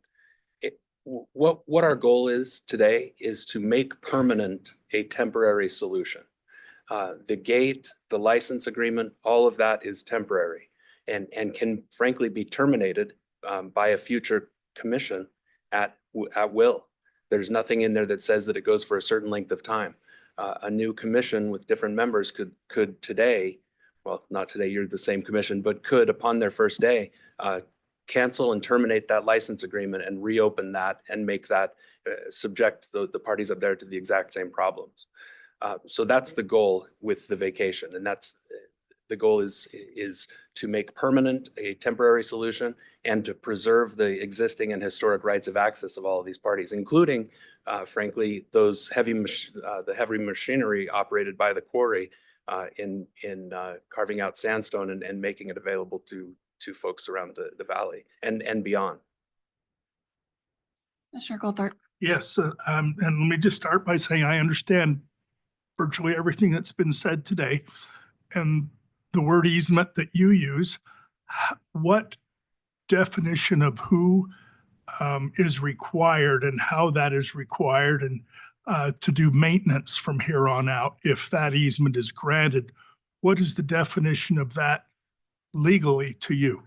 What our goal is today is to make permanent a temporary solution. The gate, the license agreement, all of that is temporary and can frankly be terminated by a future commission at will. There's nothing in there that says that it goes for a certain length of time. A new commission with different members could today, well, not today, you're the same commission, but could upon their first day, cancel and terminate that license agreement and reopen that and make that subject the parties up there to the exact same problems. So that's the goal with the vacation, and that's the goal is to make permanent a temporary solution and to preserve the existing and historic rights of access of all of these parties, including, frankly, those the heavy machinery operated by the quarry in carving out sandstone and making it available to folks around the valley and beyond. Commissioner Goldthorpe. Yes, and let me just start by saying I understand virtually everything that's been said today. And the word easement that you use, what definition of who is required and how that is required and to do maintenance from here on out if that easement is granted, what is the definition of that legally to you?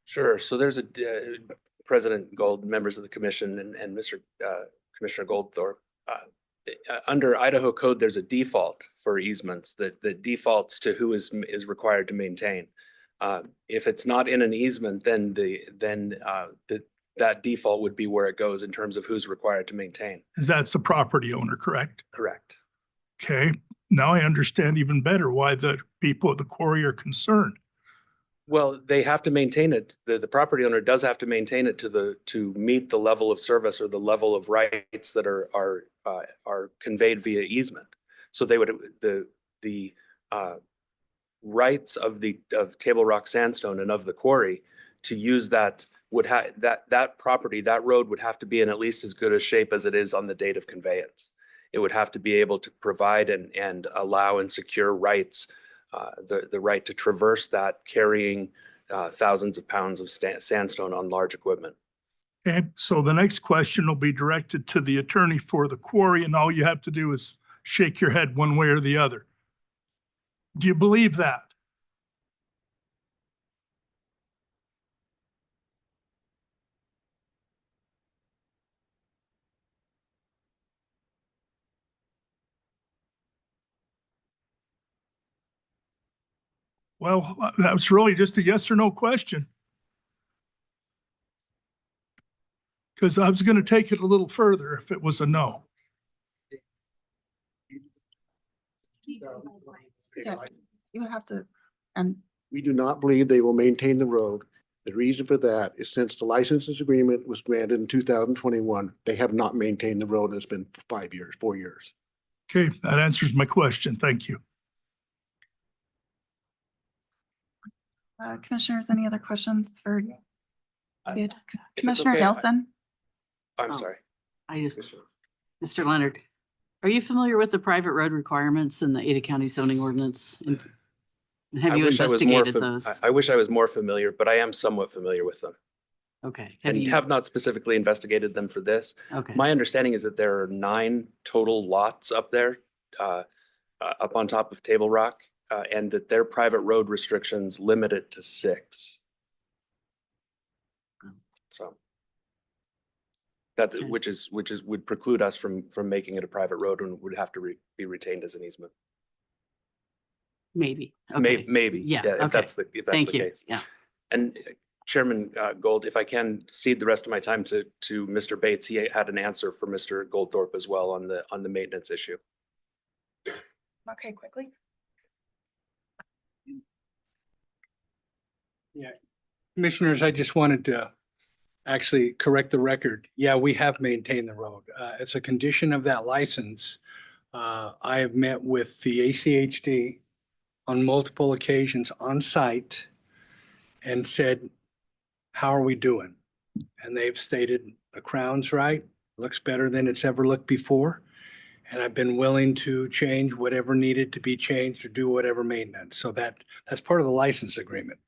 Sure. So there's a President Gold, members of the commission, and Mr. Commissioner Goldthorpe. Under Idaho code, there's a default for easements that defaults to who is required to maintain. If it's not in an easement, then that default would be where it goes in terms of who's required to maintain. That's the property owner, correct? Correct. Okay. Now I understand even better why the people at the quarry are concerned. Well, they have to maintain it. The property owner does have to maintain it to meet the level of service or the level of rights that are conveyed via easement. So they would the rights of Table Rock Sandstone and of the quarry to use that would have that property, that road would have to be in at least as good a shape as it is on the date of conveyance. It would have to be able to provide and allow and secure rights. The right to traverse that carrying thousands of pounds of sandstone on large equipment. Okay, so the next question will be directed to the attorney for the quarry, and all you have to do is shake your head one way or the other. Do you believe that? Well, that was really just a yes or no question. Because I was going to take it a little further if it was a no. Yeah, you have to, and We do not believe they will maintain the road. The reason for that is since the licenses agreement was granted in 2021, they have not maintained the road, and it's been 5 years, 4 years. Okay, that answers my question. Thank you. commissioners, any other questions for If Commissioner okay, Nelson? I'm Oh. sorry. Mr. Leonard, are you familiar with the private road requirements in the Ada County zoning ordinance? And have I you wish I was more investigated those? I wish I was more familiar, but I am somewhat familiar with them. Okay. And have not specifically investigated them for this. Okay. My understanding is that there are 9 total lots up there, up on top of Table Rock, and that their private road restrictions limit it to 6. So that, which would preclude us from making it a private road and would have to be retained as an easement. Maybe. Okay. Maybe. Yeah. If okay. that's the Thank you. case. Yeah. And Chairman Gold, if I can cede the rest of my time to Mr. Bates, he had an answer for Mr. Goldthorpe as well on the maintenance issue. Okay, quickly. Yeah. Commissioners, I just wanted to actually correct the record. Yeah, we have maintained the road. As a condition of that license, I have met with the ACHD on multiple occasions on site and said, how are we doing? And they've stated the crown's right, looks better than it's ever looked before. And I've been willing to change whatever needed to be changed or do whatever maintenance. So that's part of the license agreement.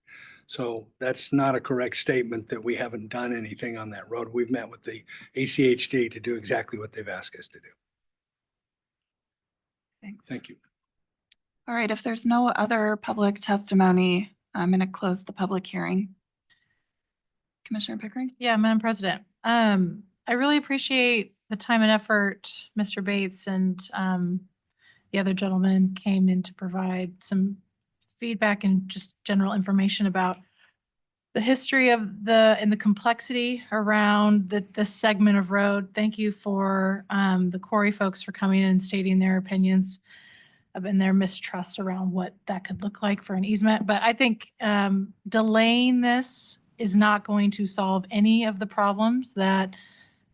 So that's not a correct statement that we haven't done anything on that road. We've met with the ACHD to do exactly what they've asked us to do. Thanks. Thank you. All right, if there's no other public testimony, I'm going to close the public hearing. Commissioner Pickering? Yeah, Madam President, I really appreciate the time and effort Mr. Bates and the other gentleman came in to provide some feedback and just general information about the history of and the complexity around this segment of road. Thank you for the quarry folks for coming in and stating their opinions and their mistrust around what that could look like for an easement. But I think delaying this is not going to solve any of the problems that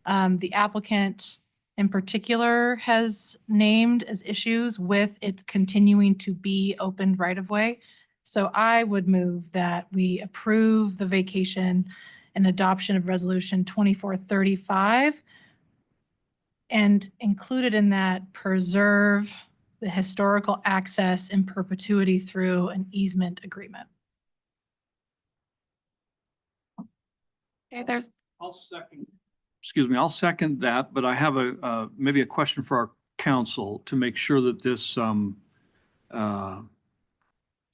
the applicant in particular has named as issues with it continuing to be opened right of way. So I would move that we approve the vacation and adoption of resolution 2435 and included in that preserve the historical access in perpetuity through an easement agreement. Okay, there's I'll second that, but I have maybe a question for our council to make sure that this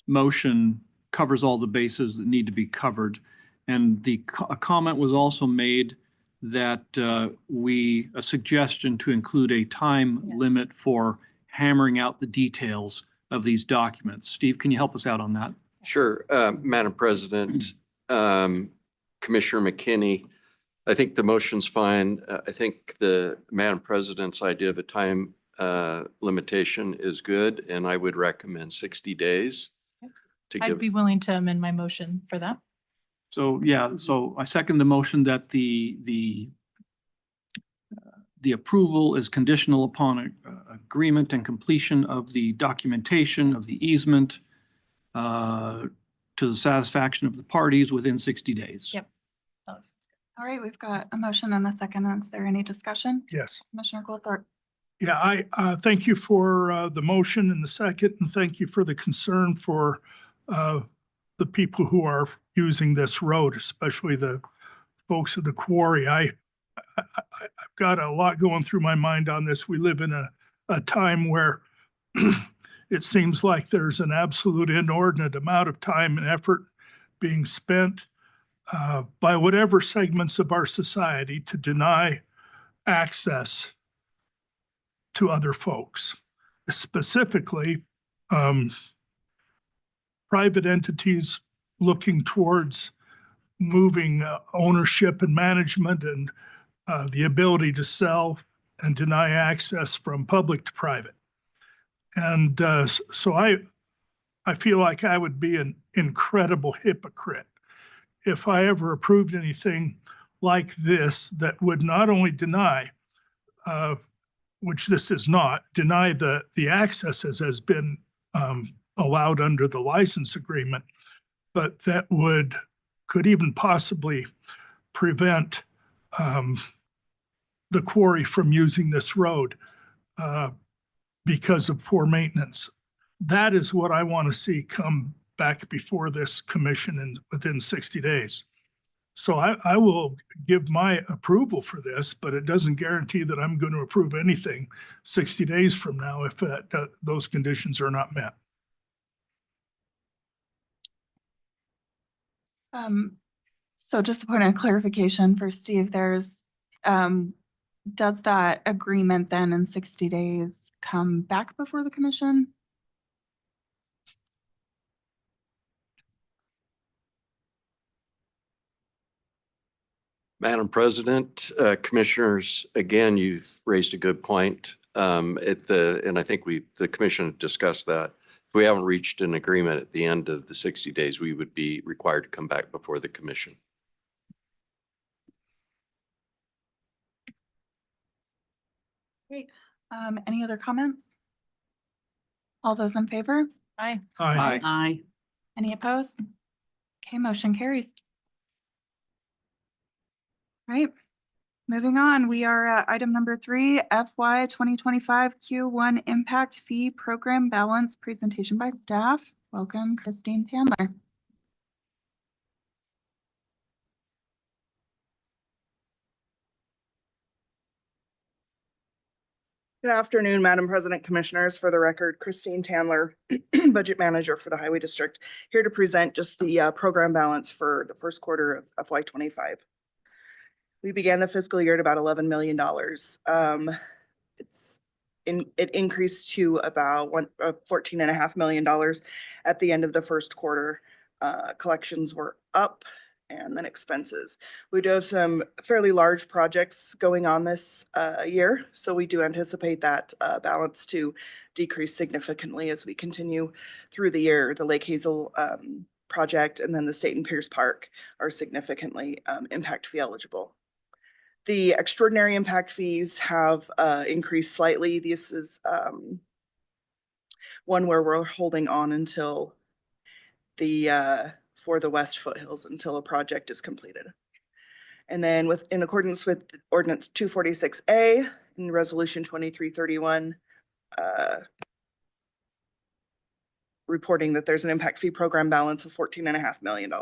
motion covers all the bases that need to be covered. And a comment was also made that a suggestion to include a time limit for hammering out the details of these documents. Steve, can you help us out on that? Sure. Madam President, Commissioner McKinney, I think the motion's fine. I think the Madam President's idea of a time limitation is good, and I would recommend 60 days. I'd be willing to amend my motion for that. So, yeah, so I second the motion that the approval is conditional upon agreement and completion of the documentation of the easement to the satisfaction of the parties within 60 days. Yep. all right. We've got a motion and a second. Is there any discussion? Yes. Commissioner Goldthorpe? Yeah, I thank you for the motion and the second, and thank you for the concern for the people who are using this road, especially the folks at the quarry. I've got a lot going through my mind on this. We live in a time where it seems like there's an absolute inordinate amount of time and effort being spent by whatever segments of our society to deny access to other folks, specifically private entities looking towards moving ownership and management and the ability to sell and deny access from public to private. And so I feel like I would be an incredible hypocrite if I ever approved anything like this that would not only deny, which this is not, deny the access as has been allowed under the license agreement, but that could even possibly prevent the quarry from using this road because of poor maintenance. That is what I want to see come back before this commission within 60 days. So I will give my approval for this, but it doesn't guarantee that I'm going to approve anything 60 days from now if those conditions are not met. So just a point of clarification for Steve, does that agreement then in 60 days come back before the commission? Madam President, Commissioners, again, you've raised a good point. And I think the commission discussed that. If we haven't reached an agreement at the end of the 60 days, we would be required to come back before the commission. Great. Any other comments? All those in favor? Aye. Aye. Aye. Any opposed? Okay, motion carries. Right. Moving on, we are at item number 3, FY 2025 Q1 Impact Fee Program Balance presentation by staff. Welcome, Christine Tandler. Good afternoon, Madam President, Commissioners. For the record, Christine Tandler, Budget Manager for the Highway District, here to present just the program balance for the first quarter of FY 25. We began the fiscal year at about $11 million. It increased to about $14.5 million at the end of the first quarter. Collections were up, and then expenses. We do have some fairly large projects going on this year, so we do anticipate that balance to decrease significantly as we continue through the year. The Lake Hazel project and then the State and Pierce Park are significantly impact fee eligible. The extraordinary impact fees have increased slightly. This is one where we're holding on until for the West Foothills until a project is completed. And then in accordance with Ordinance 246A and Resolution 2331, reporting that there's an impact fee program balance of $14.5 million.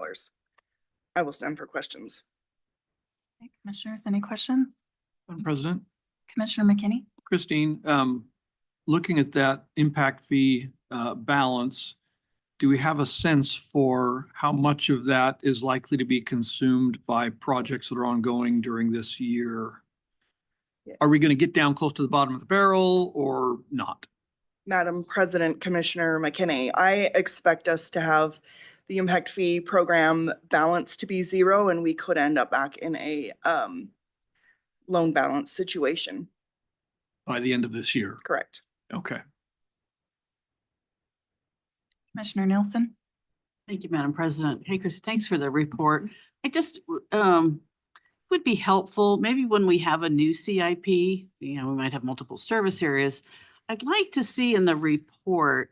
I will stand for questions. Okay, Commissioners, any questions? Madam President, Commissioner McKinney? Christine, looking at that impact fee balance, do we have a sense for how much of that is likely to be consumed by projects that are ongoing during this year? Yeah. Are we going to get down close to the bottom of the barrel or not? Madam President, Commissioner McKinney, I expect us to have the impact fee program balance to be zero, and we could end up back in a loan balance situation. By the end of this year? Correct. Okay. Commissioner Nielsen? Thank you, Madam President. Hey, Chris, thanks for the report. I just would be helpful, maybe when we have a new CIP, we might have multiple service areas. I'd like to see in the report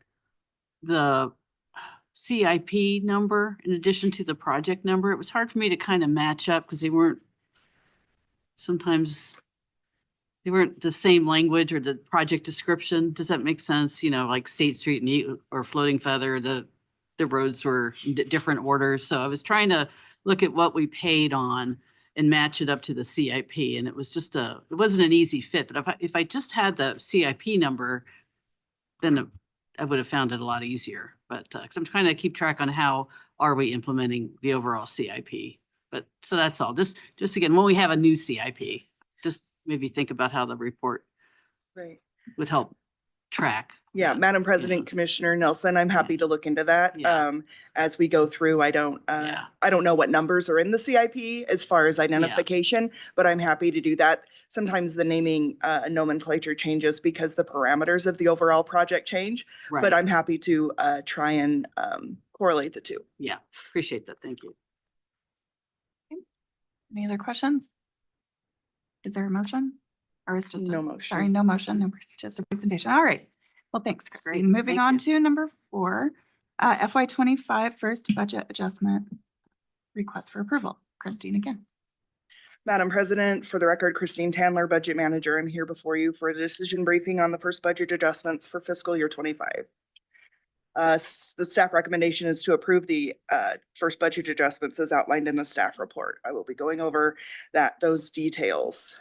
the CIP number in addition to the project number. It was hard for me to kind of match up because sometimes they weren't the same language or the project description. Does that make sense? Like State Street or Floating Feather, the roads were in different orders. So I was trying to look at what we paid on and match it up to the CIP. And it was just it wasn't an easy fit. But if I just had the CIP number, then I would have found it a lot easier. But because I'm trying to keep track on how are we implementing the overall CIP. But so that's all. Just again, when we have a new CIP, just maybe think about how the report would help track. Yeah, Madam President, Commissioner Nelson, I'm happy to look into that. As we go through, I don't know what numbers are in the CIP as far as identification, but I'm happy to do that. Sometimes the naming nomenclature changes because the parameters of the overall project change, but I'm happy to try and correlate the two. Yeah, appreciate that. Thank you. Any other questions? Is there a motion? Or is just no motion? Sorry, no motion, just a presentation. All right. Well, thanks, Christine. Moving on to number 4, FY 25 first budget adjustment request for approval. Christine again. Madam President, for the record, Christine Tandler, Budget Manager. I'm here before you for a decision briefing on the first budget adjustments for fiscal year 25. The staff recommendation is to approve the first budget adjustments as outlined in the staff report. I will be going over those details.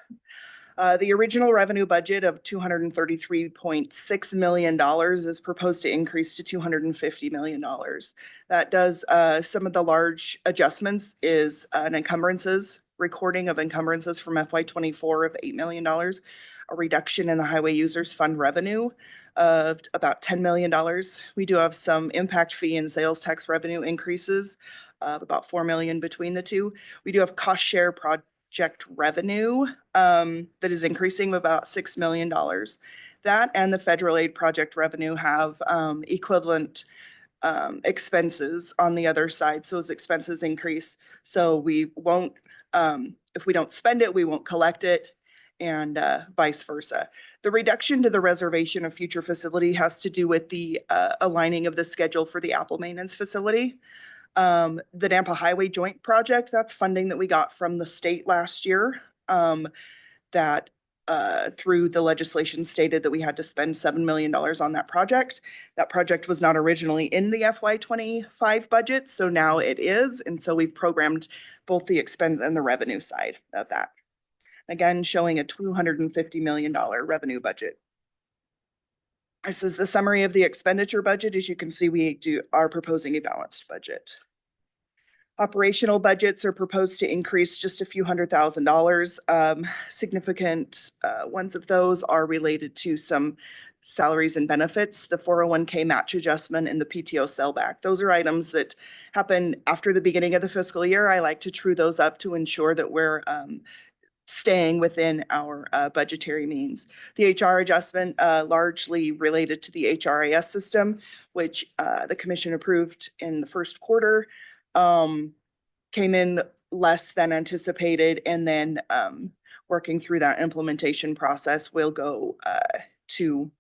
The original revenue budget of $233.6 million is proposed to increase to $250 million. That does some of the large adjustments is an encumbrances, recording of encumbrances from FY 24 of $8 million, a reduction in the highway users fund revenue of about $10 million. We do have some impact fee and sales tax revenue increases of about $4 million between the two. We do have cost share project revenue that is increasing about $6 million. That and the federal aid project revenue have equivalent expenses on the other side. So those expenses increase. So we won't, if we don't spend it, we won't collect it, and vice versa. The reduction to the reservation of future facility has to do with the aligning of the schedule for the Apple maintenance facility. The Nampa Highway Joint Project, that's funding that we got from the state last year. That through the legislation stated that we had to spend $7 million on that project. That project was not originally in the FY25 budget, so now it is. And so we've programmed both the expense and the revenue side of that. Again, showing a $250 million revenue budget. This is the summary of the expenditure budget. As you can see, we are proposing a balanced budget. Operational budgets are proposed to increase just a few $100,000. Significant ones of those are related to some salaries and benefits, the 401k match adjustment, and the PTO sellback. Those are items that happen after the beginning of the fiscal year. I like to true those up to ensure that we're staying within our budgetary means. The HR adjustment largely related to the HRIS system, which the commission approved in the first quarter. Came in less than anticipated, and then working through that implementation process will go in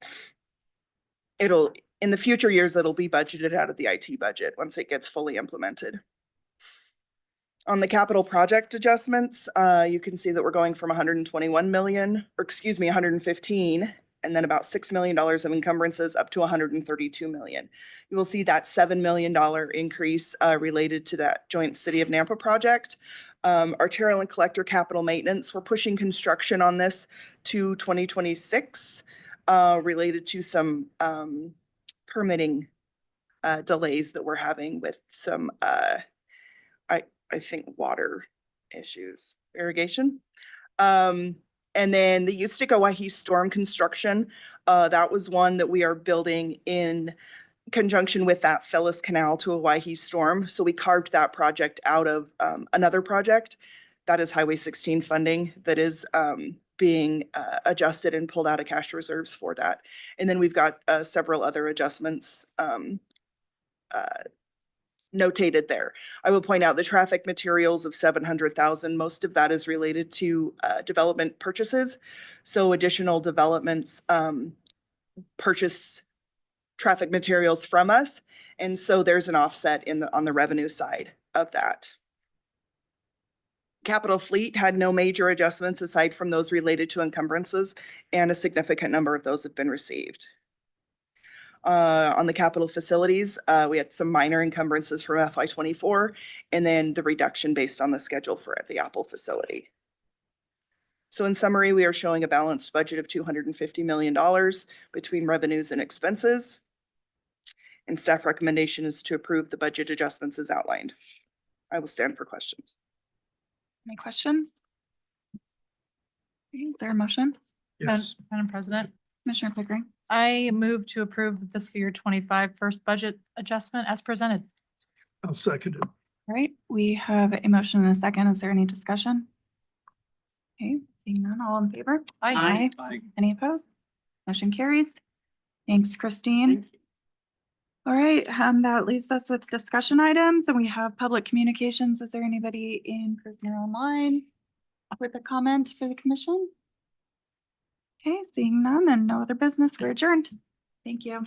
the future years, it'll be budgeted out of the IT budget once it gets fully implemented. On the capital project adjustments, you can see that we're going from 121 million, or excuse me, 115, and then about $6 million of encumbrances up to 132 million. You will see that $7 million increase related to that joint City of Nampa project. Arterial and collector capital maintenance, we're pushing construction on this to 2026 related to some permitting delays that we're having with some, I think, water issues, irrigation. And then the Ustica Waihi storm construction, that was one that we are building in conjunction with that Phyllis Canal to a Waihi storm. So we carved that project out of another project. That is Highway 16 funding that is being adjusted and pulled out of cash reserves for that. And then we've got several other adjustments notated there. I will point out the traffic materials of 700,000. Most of that is related to development purchases. So additional developments purchase traffic materials from us. And so there's an offset on the revenue side of that. Capital fleet had no major adjustments aside from those related to encumbrances, and a significant number of those have been received. On the capital facilities, we had some minor encumbrances from FY24, and then the reduction based on the schedule for the Apple facility. So in summary, we are showing a balanced budget of $250 million between revenues and expenses. And staff recommendation is to approve the budget adjustments as outlined. I will stand for questions. Any questions? Is there a motion? Yes. Madam President, Commissioner Pickering? I move to approve the fiscal year 25 first budget adjustment as presented. I'll second it. All right, we have a motion and a second. Is there any discussion? Okay, seeing none, all in favor? Aye. Any opposed? Motion carries. Thanks, Christine. All right, that leaves us with discussion items, and we have public communications. Is there anybody in person or online with a comment for the commission? Okay, seeing none and no other business, we're adjourned. Thank you.